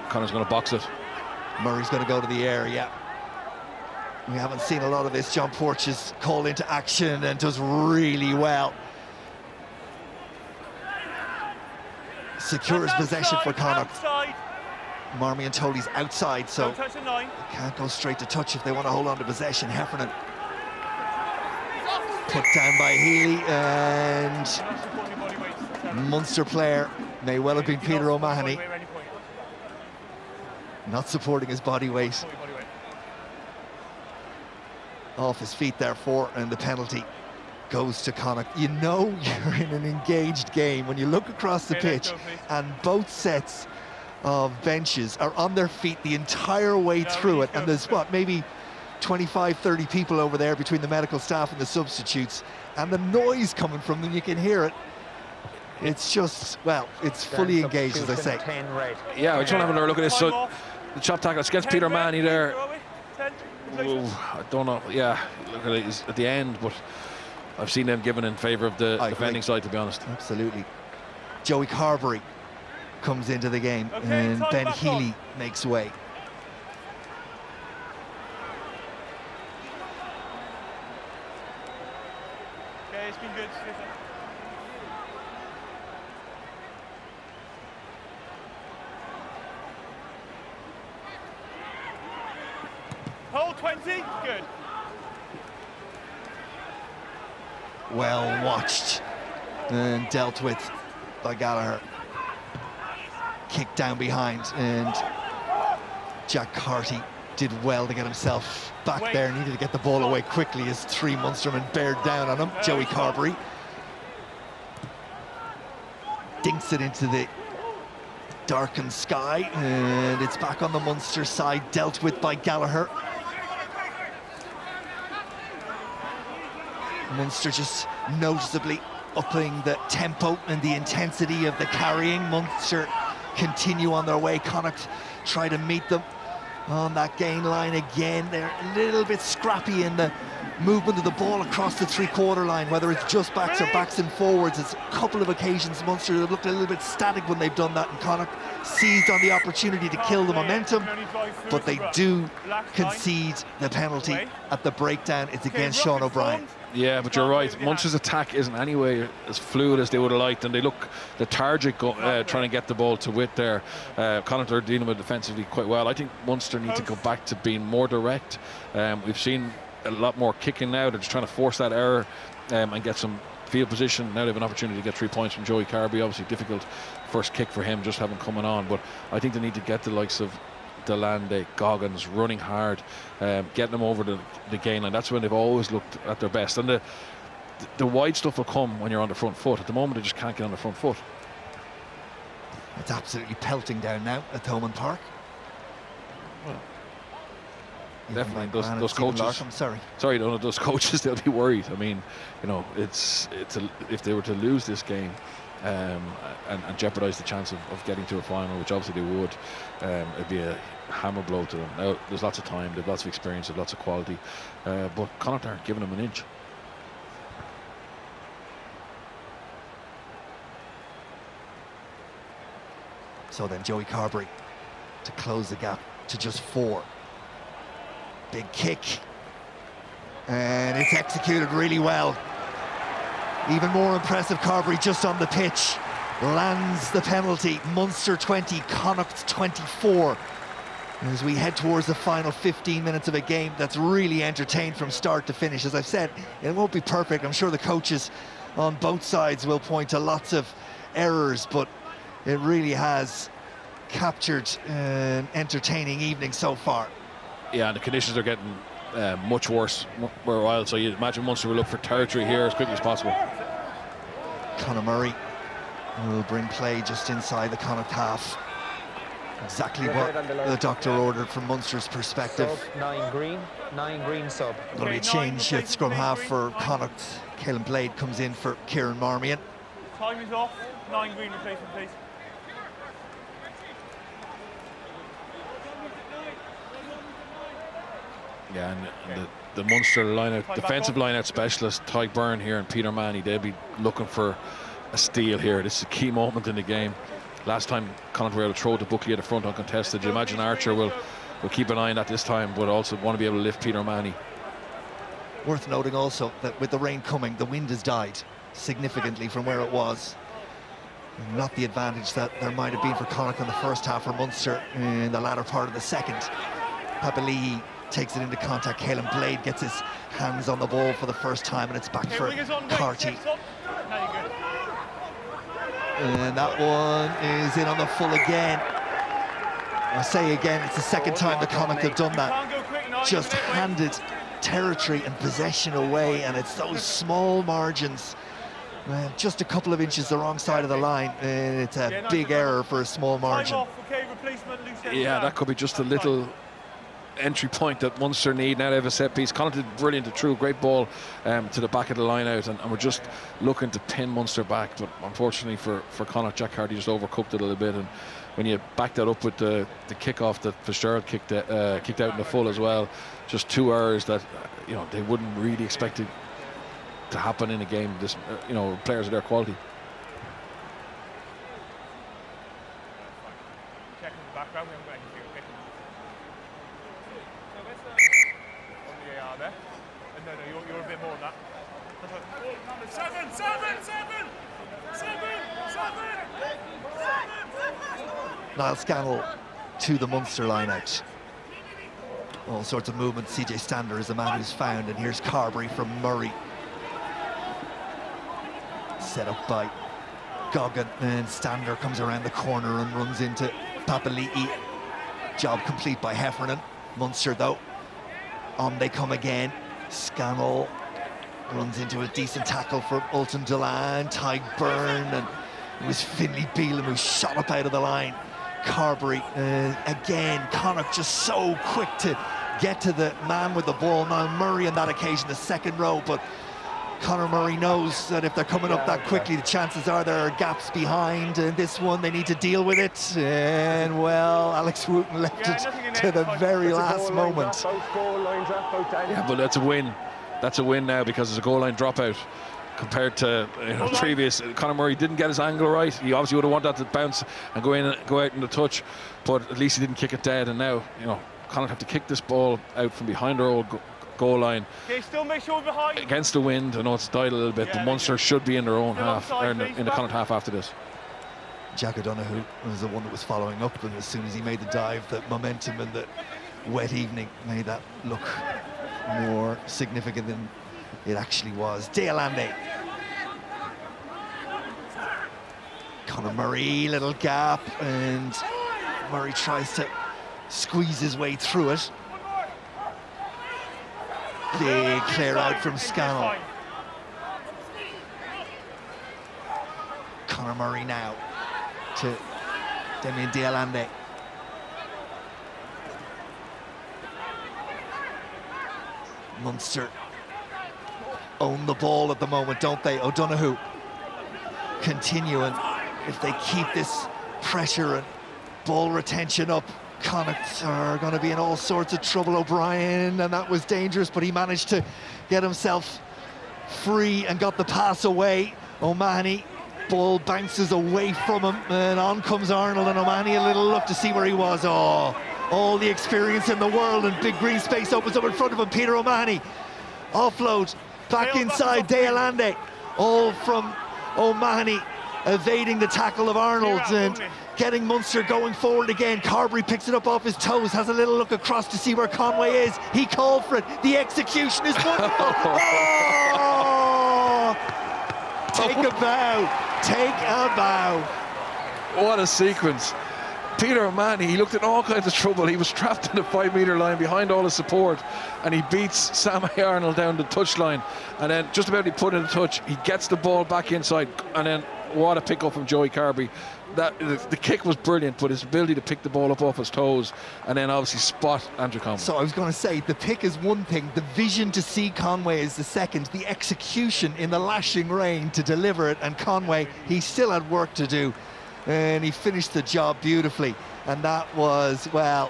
Connor's going to box it. Murray's going to go to the air, yeah. We haven't seen a lot of this. John Porch is called into action and does really well. Secures possession for Connacht. Marmion Toley's outside, so they can't go straight to touch if they want to hold on to possession. Heffernan put down by Healy, and Munster player, may well have been Peter O'Mahony, not supporting his body weight. Off his feet therefore, and the penalty goes to Connacht. You know you're in an engaged game when you look across the pitch and both sets of benches are on their feet the entire way through it, and there's what, maybe 25-30 people over there between the medical staff and the substitutes, and the noise coming from them, you can hear it. It's just, well, it's fully engaged, as I say. Yeah, I just want to have another look at this. So the chop tackle, it's against Peter O'Mahony there. Ooh, I don't know. Yeah, look at it, it's at the end, but I've seen them given in favour of the defending side, to be honest. Absolutely. Joey Carberry comes into the game, and Ben Healy makes way. Okay, it's been good. Hold 20, good. Well watched and dealt with by Gallagher. Kicked down behind, and Jack Carty did well to get himself back there. Needed to get the ball away quickly as three Munstermen bared down on him. Joey Carberry dinks it into the darkened sky, and it's back on the Munster side, dealt with by Gallagher. Munster just noticeably upping the tempo and the intensity of the carrying. Munster continue on their way. Connacht try to meet them on that gain line again. They're a little bit scrappy in the movement of the ball across the three-quarter line, whether it's just backs or backs and forwards. It's a couple of occasions Munster have looked a little bit static when they've done that, and Connacht seized on the opportunity to kill the momentum, but they do concede the penalty at the breakdown. It's against Sean O'Brien. Yeah, but you're right. Munster's attack isn't anyway as fluid as they would have liked, and they look lethargic trying to get the ball to width there. Connacht are dealing with defensively quite well. I think Munster need to go back to being more direct. We've seen a lot more kicking now. They're just trying to force that error and get some field position. Now they have an opportunity to get 3 points from Joey Carberry. Obviously difficult first kick for him, just having coming on, but I think they need to get the likes of Delande, Goggins running hard, getting them over the gain line. That's when they've always looked at their best, and the wide stuff will come when you're on the front foot. At the moment they just can't get on the front foot. It's absolutely pelting down now at Thomond Park. Well, definitely those coaches. Those coaches, they'll be worried. I mean, you know, if they were to lose this game and jeopardise the chance of getting to a final, which obviously they would, it'd be a hammer blow to them. Now, there's lots of time, they've lots of experience, they've lots of quality, but Connacht aren't giving them an inch. So then Joey Carberry to close the gap to just 4. Big kick. And it's executed really well. Even more impressive, Carberry just on the pitch. Lands the penalty. Munster 20, Connacht 24. As we head towards the final 15 minutes of a game that's really entertained from start to finish. As I've said, it won't be perfect. I'm sure the coaches on both sides will point to lots of errors, but it really has captured an entertaining evening so far. Yeah, and the conditions are getting much worse for a while, so you imagine Munster will look for territory here as quickly as possible. Conor Murray will bring play just inside the Connacht half. Exactly what the doctor ordered from Munster's perspective. Sub, 9 green sub. Going to be a change at scrum half for Connacht. Caelan Blade comes in for Kieran Marmion. Time is off. 9 green replacement, please. Yeah, and the Munster line-out, defensive line-out specialist, Ty Byrne here and Peter Manny, they'll be looking for a steal here. This is a key moment in the game. Last time Connacht were able to throw to Buckley at the front uncontested. You imagine Archer will keep an eye on that this time, but also want to be able to lift Peter Manny. Worth noting also that with the rain coming, the wind has died significantly from where it was. Not the advantage that there might have been for Connacht in the first half for Munster in the latter part of the second. Papali'i takes it into contact. Caelan Blade gets his hands on the ball for the first time, and it's back for Carty. And that one is in on the full again. I say again, it's the second time the Connacht have done that. Just handed territory and possession away, and it's those small margins. Just a couple of inches the wrong side of the line, and it's a big error for a small margin. Yeah, that could be just a little entry point that Munster need. Now they have a set piece. Connacht did brilliant, a true great ball to the back of the line out, and we're just looking to pin Munster back, but unfortunately for Connacht, Jack Carty just overcooked it a little bit, and when you back that up with the kick-off that Fitzgerald kicked out in the full as well, just 2 errors that they wouldn't really expect it to happen in a game. This players of their quality. Check in the background, we haven't got anything, okay? On the AR there. No, you're a bit more than that. Niall Scannell to the Munster line out. All sorts of movement. CJ Stander is the man who's found, and here's Carberry from Murray. Set up by Goggin, and Stander comes around the corner and runs into Papali'i. Job complete by Heffernan. Munster though, on they come again. Scannell runs into a decent tackle from Ultan Delan. Ty Byrne, and it was Finlay Bealham who shot up out of the line. Carberry again. Connacht just so quick to get to the man with the ball. Now Murray on that occasion, the second row, but Conor Murray knows that if they're coming up that quickly, the chances are there are gaps behind, and this one they need to deal with it. And well, Alex Wooten left it to the very last moment. Yeah, but that's a win. That's a win now, because it's a goal line dropout compared to previous. Conor Murray didn't get his angle right. He obviously would have wanted that to bounce and go out in the touch, but at least he didn't kick it dead. And now Connacht have to kick this ball out from behind their old goal line. Okay, still make sure we're behind. Against the wind. I know it's died a little bit. The Munster should be in their own half, or in the Connacht half after this. Jack O'Donoghue was the one that was following up, and as soon as he made the dive, the momentum and the wet evening made that look more significant than it actually was. Dale Landay. Conor Murray, little gap, and Murray tries to squeeze his way through it. Big clear out from Scannell. Conor Murray now to Damien Dale Landay. Munster own the ball at the moment, don't they? O'Donoghue continuing. If they keep this pressure and ball retention up, Connacht are going to be in all sorts of trouble. O'Brien, and that was dangerous, but he managed to get himself free and got the pass away. O'Mahony, ball bounces away from him, and on comes Arnold, and O'Mahony a little look to see where he was. Oh, all the experience in the world, and big green space opens up in front of him. Peter O'Mahony, offload, back inside, De Allende, all from O'Mahony, evading the tackle of Arnold and getting Munster going forward again. Carberry picks it up off his toes, has a little look across to see where Conway is. He called for it. The execution is wonderful. Oh! Take a bow. Take a bow. What a sequence. Peter O'Mahony, he looked in all kinds of trouble. He was trapped in the 5 metre line behind all the support, and he beats Sam Arnold down the touchline. And then just about he put in a touch, he gets the ball back inside, and then what a pick up from Joey Carberry. The kick was brilliant, but his ability to pick the ball up off his toes and then obviously spot Andrew Conway. So I was going to say, the pick is one thing, the vision to see Conway is the second, the execution in the lashing rain to deliver it, and Conway, he still had work to do, and he finished the job beautifully. And that was, well,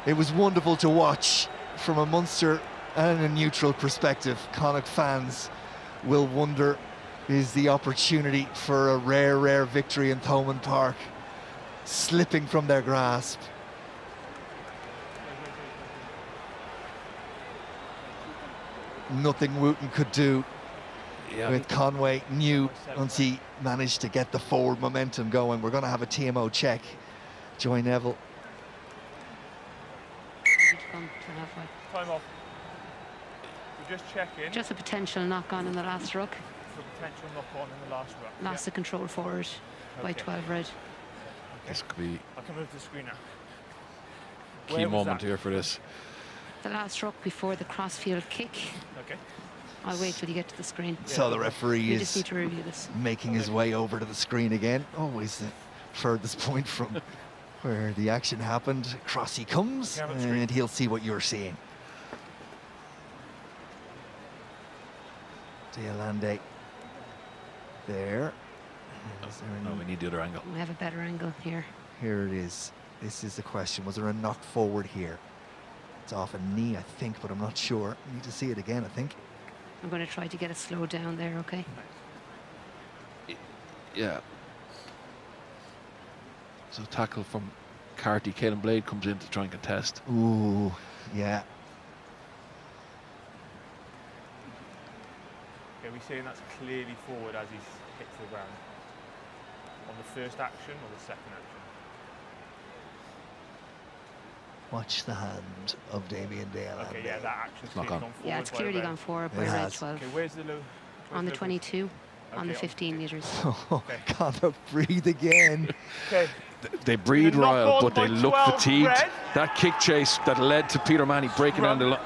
it was wonderful to watch from a Munster and a neutral perspective. Connacht fans will wonder, is the opportunity for a rare victory in Thomond Park slipping from their grasp? Nothing Wooten could do with Conway knew once he managed to get the forward momentum going. We're going to have a TMO check. Joy Neville. Time off. We're just checking. Just a potential knock on in the last ruck. Potential knock on in the last ruck. Lost the control forward by 12 red. This could be I can move to the screen now. key moment here for this. The last ruck before the crossfield kick. Okay. I'll wait till you get to the screen. So the referee You just need is to review this. making his way over to the screen again. Always the furthest point from where the action happened. Across he comes, and he'll see what you're seeing. De Allende there. No, we need the other angle. We have a better angle here. Here it is. This is the question. Was there a knock forward here? It's off a knee, I think, but I'm not sure. We need to see it again, I think. I'm going to try to get a slow down there, okay? Yeah. So tackle from Carty. Caelan Blade comes in to try and contest. Ooh, yeah. Okay, we're saying that's clearly forward as he's hit the ground. On the first action or the second action? Watch the hand of Damien De Allende. Okay, yeah, that action's Knock clearly on. gone forward. Yeah, it's by clearly red. gone forward by It red has. 12. Okay, where's the low? On the 22, on the Okay, 15 metres. Oh, Connacht breathe again. Okay. They breathe Knock Ryle, on but they by look 12 fatigued. red. That kick chase that led to Peter O'Mahony breaking down the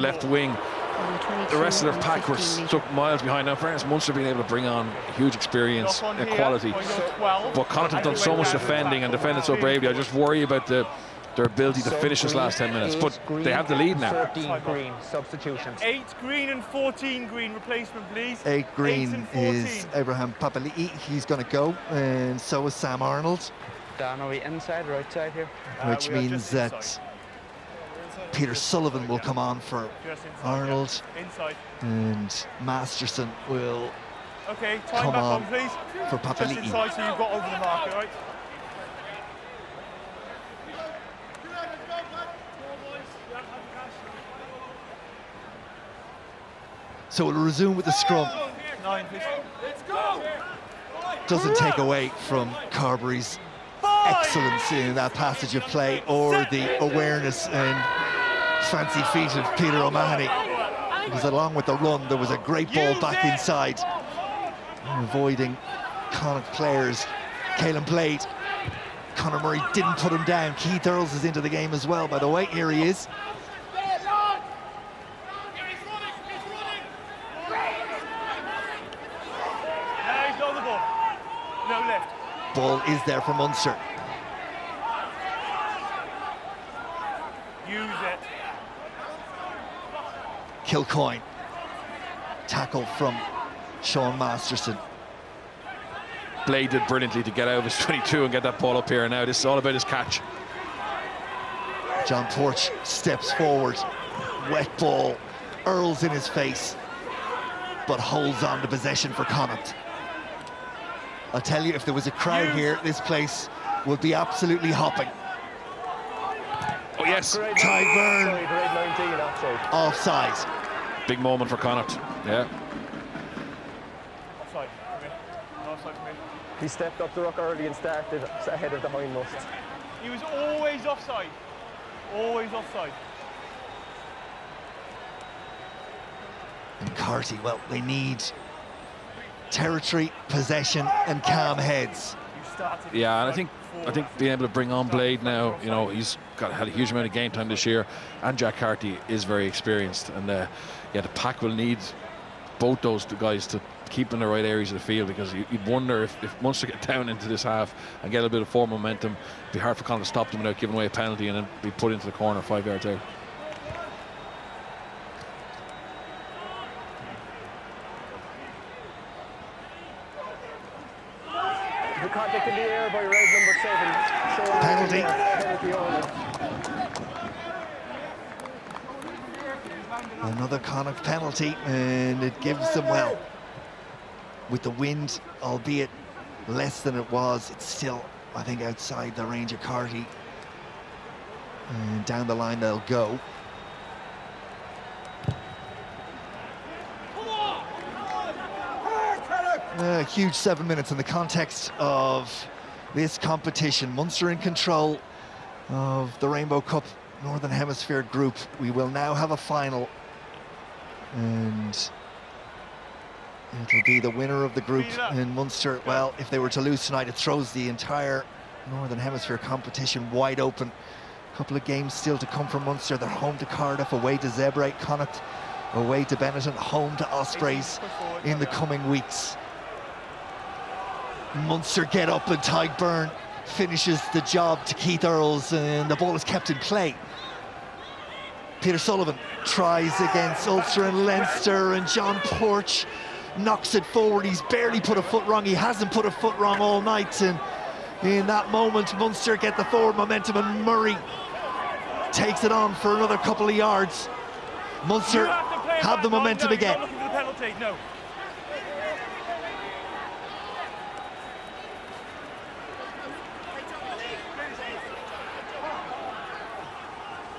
left wing. On the 22, The rest of on their the pack were 15 metre. stuck miles behind. Now, fairness, Munster being able to bring on huge experience Knock on and here, quality. by your 12. But Connacht have done so much defending and defended so bravely. I just worry about their ability to finish this last 10 minutes. But they have the lead now. 13 green, substitutions. 8 green and 14 green replacement, please. 8 green 8 and 14. is Abraham Papali'i. He's going to go, and so is Sam Arnold, Dan, are we inside or outside here? which we are means just that inside. Peter Sullivan will come on for Just inside, Arnold, yeah. Inside. and Masterson will Okay, time come back on on, please. for Just Papali'i. inside, so you've got over the mark, all right? So we'll resume with the scrum. 9, please. Doesn't take away from Carberry's excellence in that passage of play or the awareness and fancy feet of Peter O'Mahony. Because along with the run, there was a great ball back inside, avoiding Connacht players. Caelan Blade. Conor Murray didn't put him down. Keith Earls is into the game as well, by the way. Here he is. Now he's got the ball. No left. Ball is there for Munster. Use it. Kilcoyne. Tackle from Sean Masterson. Blade did brilliantly to get out of his 22 and get that ball up here. Now this is all about his catch. John Porch steps forward. Wet ball. Earls in his face, but holds on to possession for Connacht. I'll tell you, if there was a crowd here, this place would be absolutely hopping. Oh, yes. Tyburn. Grade 19 offside. Offside. Big moment for Connacht. Yeah. Offside for me. No offside for me. He stepped up the ruck early and started ahead of the hindmost. He was always offside. Always offside. And Carty, well, they need territory, possession, and calm heads. Yeah, and I think being able to bring on Blade now, you know, he's had a huge amount of game time this year, and Jack Carty is very experienced, and yeah, the pack will need both those two guys to keep in the right areas of the field, because you'd wonder if Munster get down into this half and get a bit of forward momentum, it'd be hard for Connacht to stop them without giving away a penalty and then be put into the corner 5 yards out. The contact in the air by red number 7. Penalty. Penalty only. Another Connacht penalty, and it gives them, well, with the wind, albeit less than it was, it's still, I think, outside the range of Carty. And down the line they'll go. A huge 7 minutes in the context of this competition. Munster in control of the Rainbow Cup Northern Hemisphere group. We will now have a final, and it'll be the winner of the group in Munster. Well, if they were to lose tonight, it throws the entire Northern Hemisphere competition wide open. A couple of games still to come from Munster. They're home to Cardiff, away to Zebre, Connacht away to Benetton, home to Ospreys in the coming weeks. Munster get up, and Tyburn finishes the job to Keith Earls, and the ball is kept in play. Peter Sullivan tries against Ulster and Leinster, and John Porch knocks it forward. He's barely put a foot wrong. He hasn't put a foot wrong all night, and in that moment Munster get the forward momentum, and Murray takes it on for another couple of yards. Munster have the momentum again. No.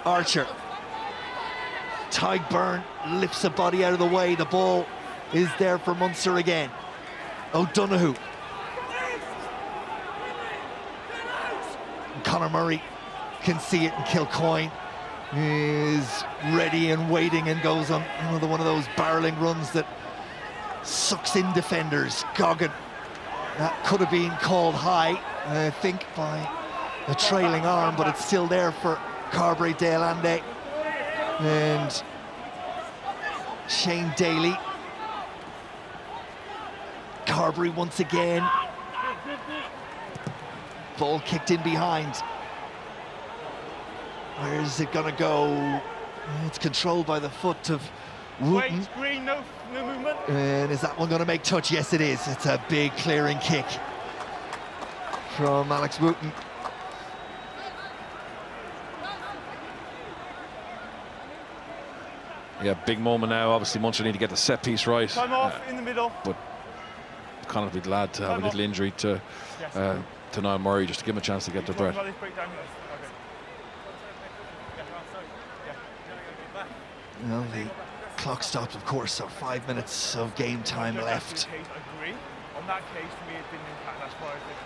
Archer. Tyburn lifts the body out of the way. The ball is there for Munster again. O'Donoghue. Conor Murray can see it, and Kilcoyne is ready and waiting and goes on another one of those barreling runs that sucks in defenders. Goggin. That could have been called high, I think, by a trailing arm, but it's still there for Carberry Dealande. And Shane Daly. Carberry once again. Ball kicked in behind. Where is it gonna go? It's controlled by the foot of Wooten. Wait, green, no movement. And is that one gonna make touch? Yes, it is. It's a big clearing kick from Alex Wooten. Yeah, big moment now. Obviously, Munster need to get the set piece right. Time off in the middle. But Connacht be glad to have a little injury to Niall Murray, just to give him a chance to get their breath. Well, the clock stopped, of course, so 5 minutes of game time left. I agree. On that case, for me, it didn't impact. That's why I think.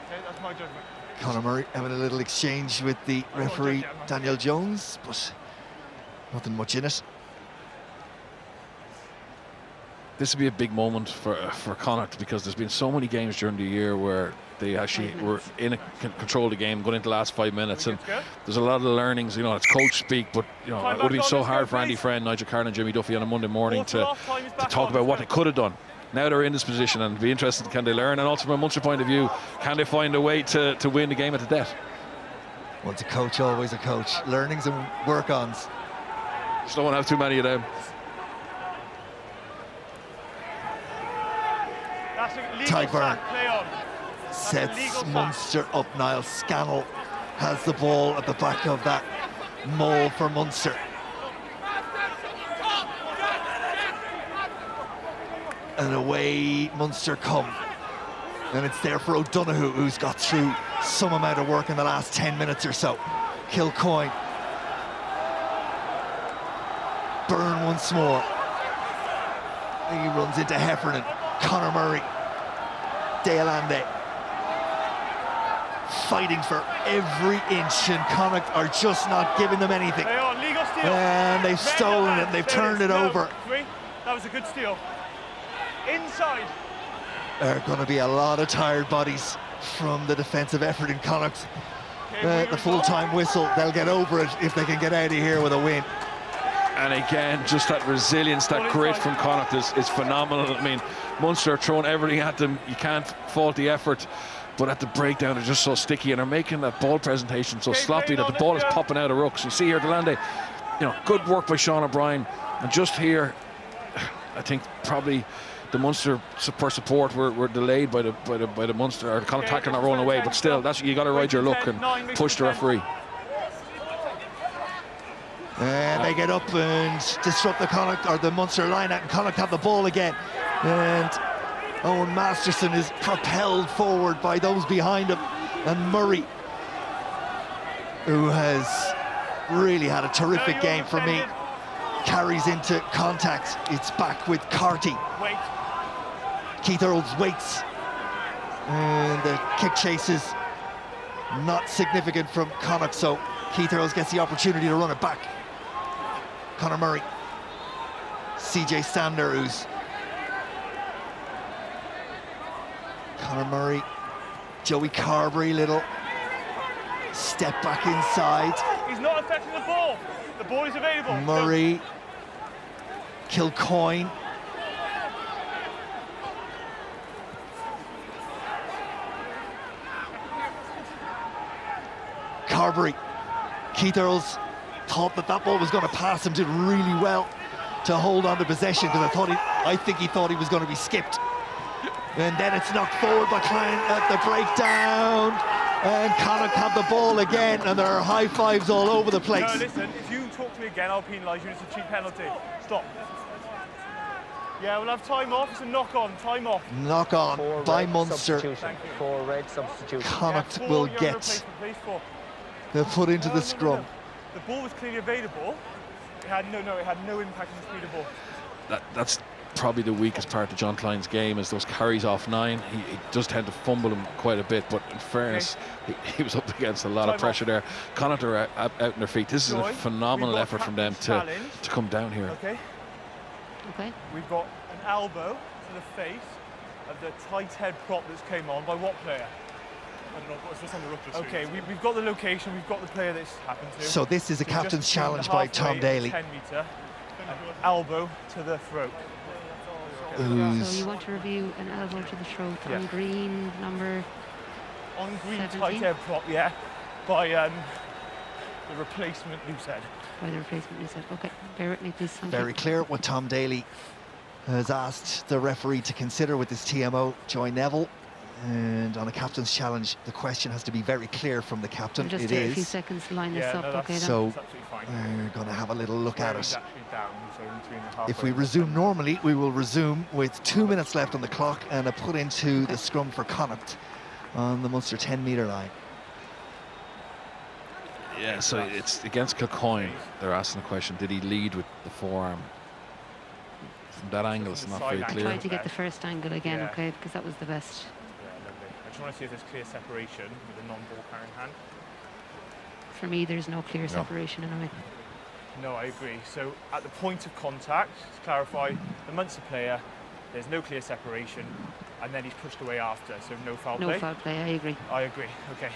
Okay, that's my judgment. Conor Murray having a little exchange with the referee, Daniel Jones, but nothing much in it. This would be a big moment for Connacht, because there's been so many games during the year where they actually were in control of the game going into the last 5 minutes, and there's a lot of learnings. You know, it's coach speak, but you know, it would have been so hard for Andy Friend, Nigel Carn and Jimmy Duffy on a Monday morning to talk about what they could have done. Now they're in this position, and be interested, can they learn? And also from a Munster point of view, can they find a way to win the game at the death? Once a coach, always a coach. Learnings and work-ons. Just don't want to have too many of them. Tyburn sets Munster up. Niall Scannell has the ball at the back of that maul for Munster. And away Munster come. And it's there for O'Donoghue, who's got through some amount of work in the last 10 minutes or so. Kilcoyne. Byrne once more. He runs into Heffernan. Conor Murray. Dale Ande. Fighting for every inch, and Connacht are just not giving them anything. They are legal steal. And they've stolen it, they've turned it over. That was a good steal. Inside. There are going to be a lot of tired bodies from the defensive effort in Connacht. The full-time whistle, they'll get over it if they can get out of here with a win. And again, just that resilience, that grit from Connacht is phenomenal. I mean, Munster throwing everything at them. You can't fault the effort, but at the breakdown, they're just so sticky, and they're making that ball presentation so sloppy that the ball is popping out of rucks. You see here, Delande, you know, good work by Sean O'Brien. And just here, I think probably the Munster support were delayed by the Munster, or the Connacht tackle not rolling away. But still, that's, you got to ride your luck and push the referee. And they get up and disrupt the Connacht, or the Munster line out, and Connacht have the ball again. And Owen Masterson is propelled forward by those behind him. And Murray, who has really had a terrific game for me, carries into contact. It's back with Carty. Keith Earls waits. And the kick chase is not significant from Connacht, so Keith Earls gets the opportunity to run it back. Conor Murray. CJ Stander, who's... Conor Murray. Joey Carberry, little step back inside. He's not affecting the ball. The ball is available. Murray. Kilcoyne. Carberry. Keith Earls thought that ball was going to pass him, did really well to hold on to possession, because I think he thought he was going to be skipped. And then it's knocked forward by Klein at the breakdown. And Connacht have the ball again, and there are high fives all over the place. No, listen, if you talk to me again, I'll penalise you. It's a cheap penalty. Stop. Yeah, we'll have time off. It's a knock-on. Time off. Knock-on by Munster. For red substitution. Connacht will get the put into the scrum. The ball was clearly available. It had no impact on the speed of the ball. That's probably the weakest part of John Klein's game, is those carries off 9. He does tend to fumble them quite a bit, but in fairness, he was up against a lot of pressure there. Connacht are out on their feet. This is a phenomenal effort from them to come down here. Okay. We've got an elbow to the face of the tight head prop that's came on by what player? I don't know, what's this on the rupture? Okay, we've got the location, we've got the player that's happened to. So this is a captain's challenge by Tom Daly. 10 metre, elbow to the throat. So you want to review an elbow to the throat on green number on green 17? tight head prop, by the replacement loose head. By the replacement loose head. Okay, bear with me, please. Very clear what Tom Daly has asked the referee to consider with this TMO, Joy Neville. And on a captain's challenge, the question has to be very clear from the captain. Just take a few seconds to line this up, okay? So we're going to have a little look at it. If we resume normally, we will resume with 2 minutes left on the clock and a put into the scrum for Connacht on the Munster 10-metre line. Yeah, so it's against Kilcoyne. They're asking the question, did he lead with the forearm? From that angle, it's not very clear. Try to get the first angle again, okay, because that was the best. I just want to see if there's clear separation with a non-ball carrying hand. For me, there's no clear separation anyway. No, I agree. So at the point of contact, to clarify, the Munster player, there's no clear separation, and then he's pushed away after, so no foul play? No foul play, I agree. I agree, okay.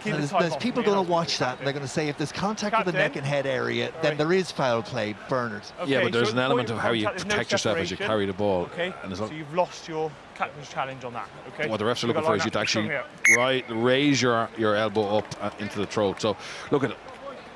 There's people going to watch that, and they're going to say if there's contact with the neck and head area, then there is foul play, Bernard. Okay, yeah, but there's an element of how you protect yourself as you carry the ball. Okay, so you've lost your captain's challenge on that, okay? What the refs are looking for is you to actually raise your elbow up into the throat. So, look at it.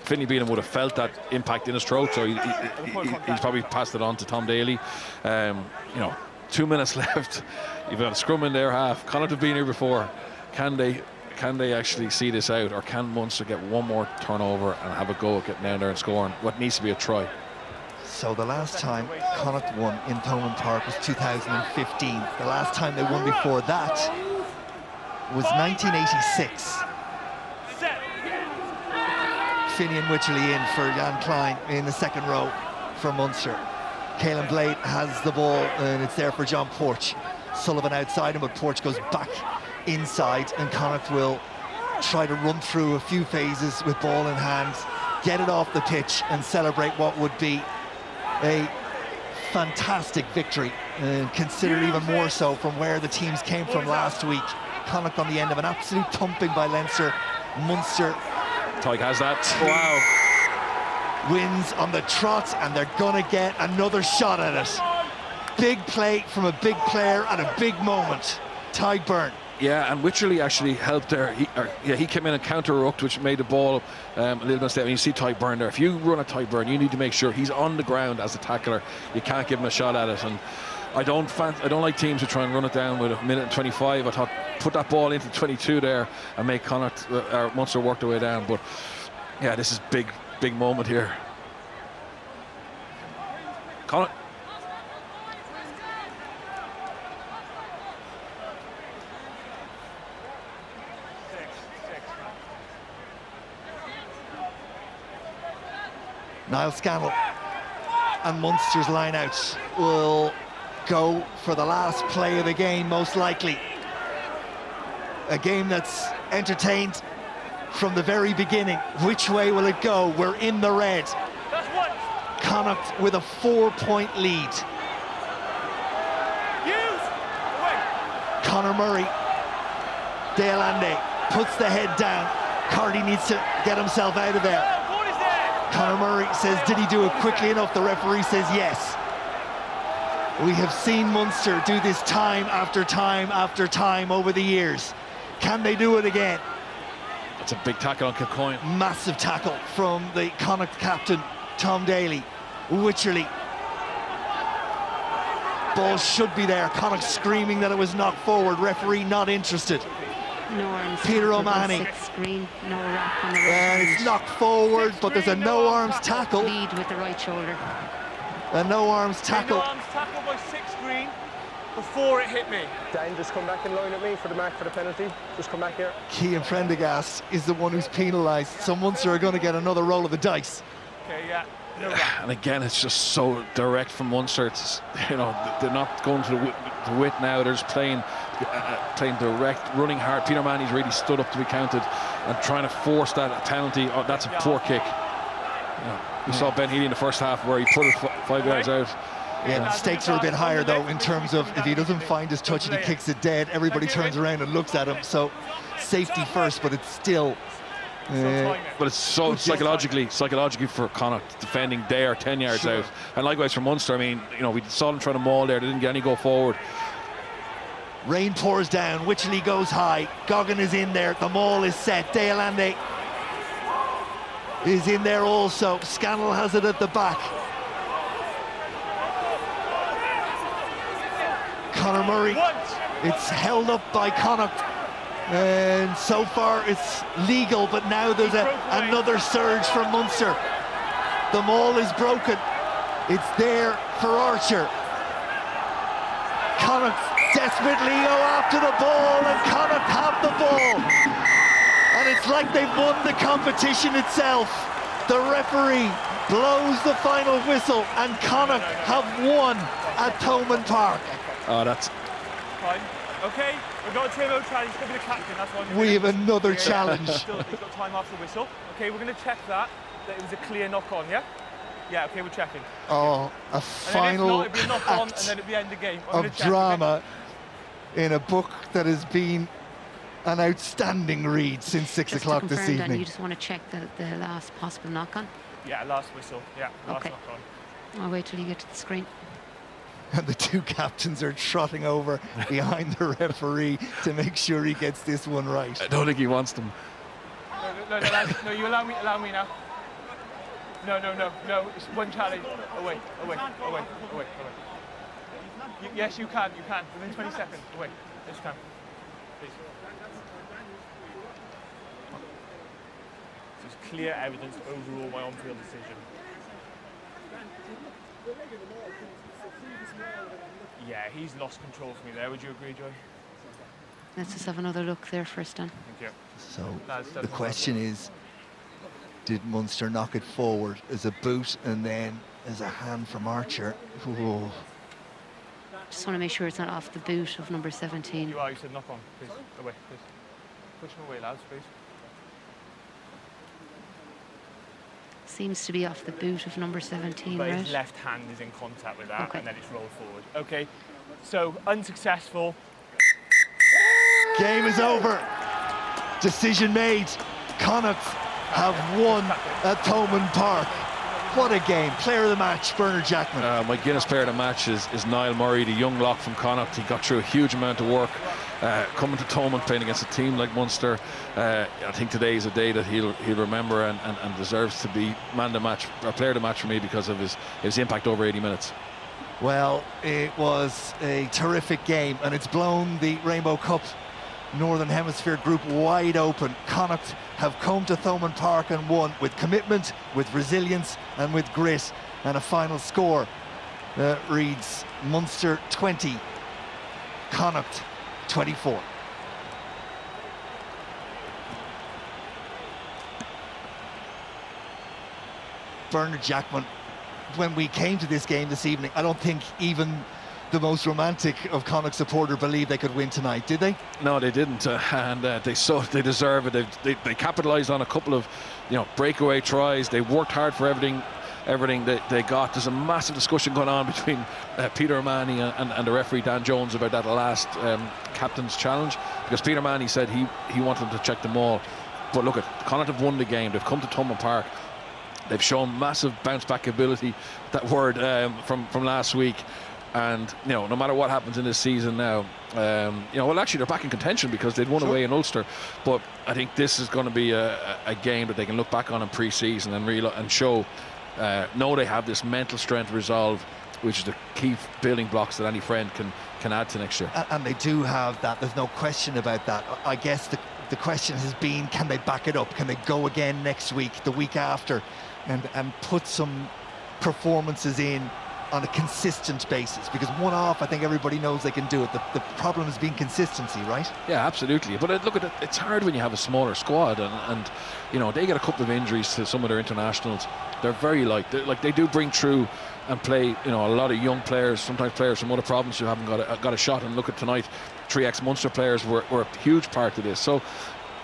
Finney Bealham would have felt that impact in his throat, so he's probably passed it on to Tom Daly. 2 minutes left. You've got a scrum in their half. Connacht have been here before. Can they actually see this out, or can Munster get one more turnover and have a go at getting down there and scoring what needs to be a try? So the last time Connacht won in Thomond Park was 2015. The last time they won before that was 1986. Finian Wycherley in for Jan Klein in the second row for Munster. Caelan Blade has the ball and it's there for John Porch. Sullivan outside him, but Porch goes back inside, and Connacht will try to run through a few phases with ball in hand, get it off the pitch and celebrate what would be a fantastic victory, and considered even more so from where the teams came from last week. Connacht on the end of an absolute thumping by Leinster. Munster Tyke has that. Wow. wins on the trot, and they're gonna get another shot at it. Big play from a big player at a big moment. Tyke Byrne. Yeah, and Wycherley actually helped there. He came in and counter-rucked, which made the ball a little bit stable. And you see Tyke Byrne there. If you run a Tyke Byrne, you need to make sure he's on the ground as a tackler. You can't give him a shot at it. And I don't like teams who try and run it down with a minute and 25. I thought put that ball into 22 there and make Connacht or Munster work their way down. But yeah, this is big moment here. Connacht. Niall Scannell and Munster's line-out will go for the last play of the game, most likely. A game that's entertained from the very beginning. Which way will it go? We're in the red. Connacht with a 4-point lead. Conor Murray, Dale Ande puts the head down. Cardi needs to get himself out of there. Conor Murray says, did he do it quickly enough? The referee says yes. We have seen Munster do this time after time after time over the years. Can they do it again? That's a big tackle on Kilcoyne. Massive tackle from the Connacht captain, Tom Daly. Wycherley. Ball should be there. Connacht screaming that it was knocked forward. Referee not interested. No arms. Peter O'Mahony. Screen, no wrap on the And it's knocked forward, but there's a no arms tackle. Lead with the right shoulder. A no arms tackle. No arms tackle by 6 Green before it hit me. Dan, just come back in line at me for the mark for the penalty. Just come back here. Cian Prendergast is the one who's penalised. So Munster are going to get another roll of the dice. Okay, yeah. No wrap. And again, it's just so direct from Munster. It's, you know, they're not going to the width now. They're just playing direct, running hard. Peter Manny's really stood up to be counted and trying to force that penalty. Oh, that's a poor kick. We saw Ben Healy in the first half where he put it 5 yards out. Yeah, the stakes are a bit higher though in terms of if he doesn't find his touch and he kicks it dead, everybody turns around and looks at him. So safety first, but it's still. But it's so psychologically for Connacht defending there 10 yards out, and likewise for Munster. I mean, you know, we saw them trying to maul there. They didn't get any go forward. Rain pours down. Wycherley goes high. Goggin is in there. The maul is set. Dale Ande is in there also. Scannell has it at the back. Conor Murray. It's held up by Connacht. And so far it's legal, but now there's another surge from Munster. The maul is broken. It's there for Archer. Connacht desperately go after the ball, and Connacht have the ball. And it's like they've won the competition itself. The referee blows the final whistle, and Connacht have won at Thomond Park. Oh, that's Fine. Okay, we've got a Timo challenge. He's going to be the captain. That's why we have another challenge. He's got time after the whistle. Okay, we're going to check that it was a clear knock on, yeah? Yeah, okay, we're checking. Oh, a final and then if not, it'd be a knock on, act and then it'd be end of game. of drama in a book that has been an outstanding read since 6 o'clock this Just to confirm evening. that, you just want to check the last possible knock-on? Yeah, last whistle. Yeah, last Okay. knock on. I'll wait till you get to the screen. And the two captains are trotting over behind the referee to make sure he gets this one right. I don't think he wants them. No, you allow me now. No, it's one challenge. Away. Yes, you can, within 20 seconds. Away, yes, you can, please. There's clear evidence overall my on-field decision. Yeah, he's lost control for me there. Would you agree, Joy? Let's just have another look there first, Dan. Thank you. So the question is, did Munster knock it forward as a boot and then as a hand from Archer. Ooh. Just want to make sure it's not off the boot of number 17. You are, you said knock on, please. Away, please. Push him away, lads, please. Seems to be off the boot of number 17, But right? his left hand is in contact with that, Okay. and then it's rolled forward. Okay, so unsuccessful. Game is over. Decision made. Connacht have won at Thomond Park. What a game. Player of the match, Bernard Jackman. My Guinness player of the match is Niall Murray, the young lock from Connacht. He got through a huge amount of work coming to Thomond, playing against a team like Munster. I think today is a day that he'll remember and deserves to be man of the match, or player of the match for me, because of his impact over 80 minutes. Well, it was a terrific game, and it's blown the Rainbow Cup Northern Hemisphere group wide open. Connacht have come to Thomond Park and won with commitment, with resilience and with grit. And a final score reads Munster 20, Connacht 24. Bernard Jackman, when we came to this game this evening, I don't think even the most romantic of Connacht supporter believed they could win tonight, did they? No, they didn't, and they deserve it. They capitalised on a couple of, breakaway tries. They worked hard for everything that they got. There's a massive discussion going on between Peter O'Mahony and the referee Dan Jones about that last captain's challenge, because Peter O'Mahony said he wanted them to check them all. But look, Connacht have won the game. They've come to Thomond Park. They've shown massive bounce back ability. That word from last week. And no matter what happens in this season now, well, actually they're back in contention because they'd won away in Ulster. But I think this is going to be a game that they can look back on in pre-season and show. Know they have this mental strength, resolve, which is the key building blocks that any friend can add to next year. And they do have that. There's no question about that. I guess the question has been, can they back it up? Can they go again next week, the week after, and put some performances in on a consistent basis? Because one-off, I think everybody knows they can do it. The problem has been consistency, right? Yeah, absolutely. But look at it, it's hard when you have a smaller squad, and they get a couple of injuries to some of their internationals. They're very light. They do bring through and play, a lot of young players, sometimes players from other provinces who haven't got a shot. And look at tonight, 3 ex-Munster players were a huge part of this. So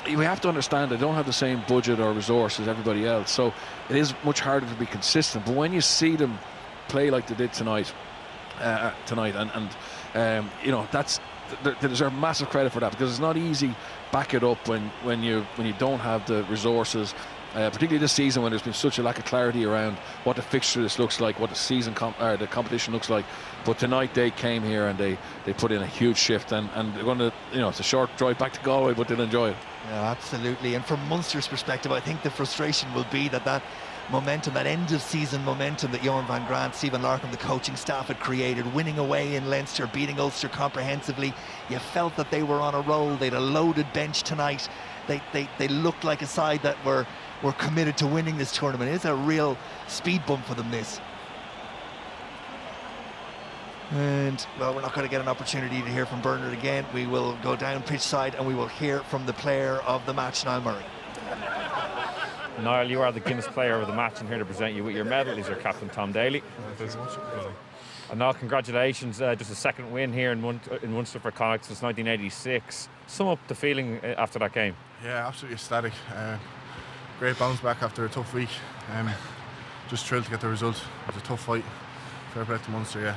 we have to understand they don't have the same budget or resource as everybody else. So it is much harder to be consistent. But when you see them play like they did tonight, that's they deserve massive credit for that, because it's not easy back it up when you don't have the resources, particularly this season when there's been such a lack of clarity around what the fixture list looks like, what the season the competition looks like. But tonight they came here and they put in a huge shift, and they're going to, it's a short drive back to Galway, but they'll enjoy it. Yeah, absolutely. And from Munster's perspective, I think the frustration will be that momentum, that end of season momentum that Johan van Grant, Stephen Larkham, the coaching staff had created, winning away in Leinster, beating Ulster comprehensively. You felt that they were on a roll. They'd a loaded bench tonight. They looked like a side that were committed to winning this tournament. It's a real speed bump for them, this. And, well, we're not going to get an opportunity to hear from Bernard again. We will go down pitch side and we will hear from the player of the match, Niall Murray. Niall, you are the Guinness player of the match, and here to present you with your medal is your captain, Tom Daly. And Niall, congratulations, just a second win here in Munster for Connacht since 1986. Sum up the feeling after that game. Yeah, absolutely ecstatic. Great bounce back after a tough week. Just thrilled to get the result. It was a tough fight. Fair play to Munster, yeah.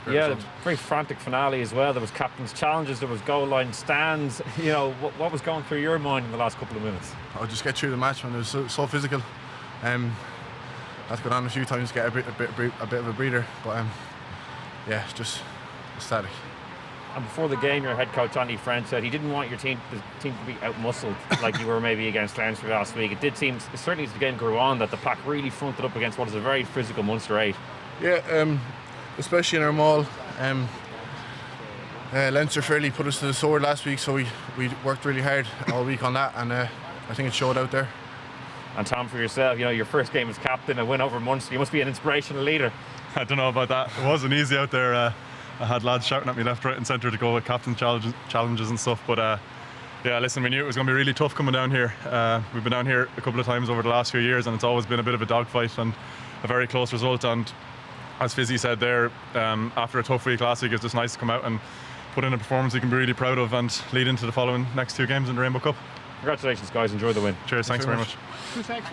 Yeah, very frantic finale as well. There was captain's challenges, there was goal line stands. What was going through your mind in the last couple of minutes? I'll just get through the match, when it was so physical. That's gone on a few times to get a bit of a breather, but yeah, just ecstatic. And before the game, your head coach Andy French said he didn't want the team to be out-muscled like you were maybe against Leinster last week. It certainly as the game grew on, that the pack really fronted up against what is a very physical Munster 8. Yeah, especially in our maul. Leinster fairly put us to the sword last week, so we worked really hard all week on that, and I think it showed out there. And Tom, for yourself, your first game as captain, a win over Munster, you must be an inspirational leader. I don't know about that. It wasn't easy out there. I had lads shouting at me left, right and centre to go with captain challenges and stuff, but Yeah, listen, we knew it was going to be really tough coming down here. We've been down here a couple of times over the last few years, and it's always been a bit of a dogfight and a very close result. And as Fizzy said there, after a tough week last week, it's just nice to come out and put in a performance we can be really proud of and lead into the following next 2 games in the Rainbow Cup. Congratulations, guys. Enjoy the win. Cheers, thanks very much.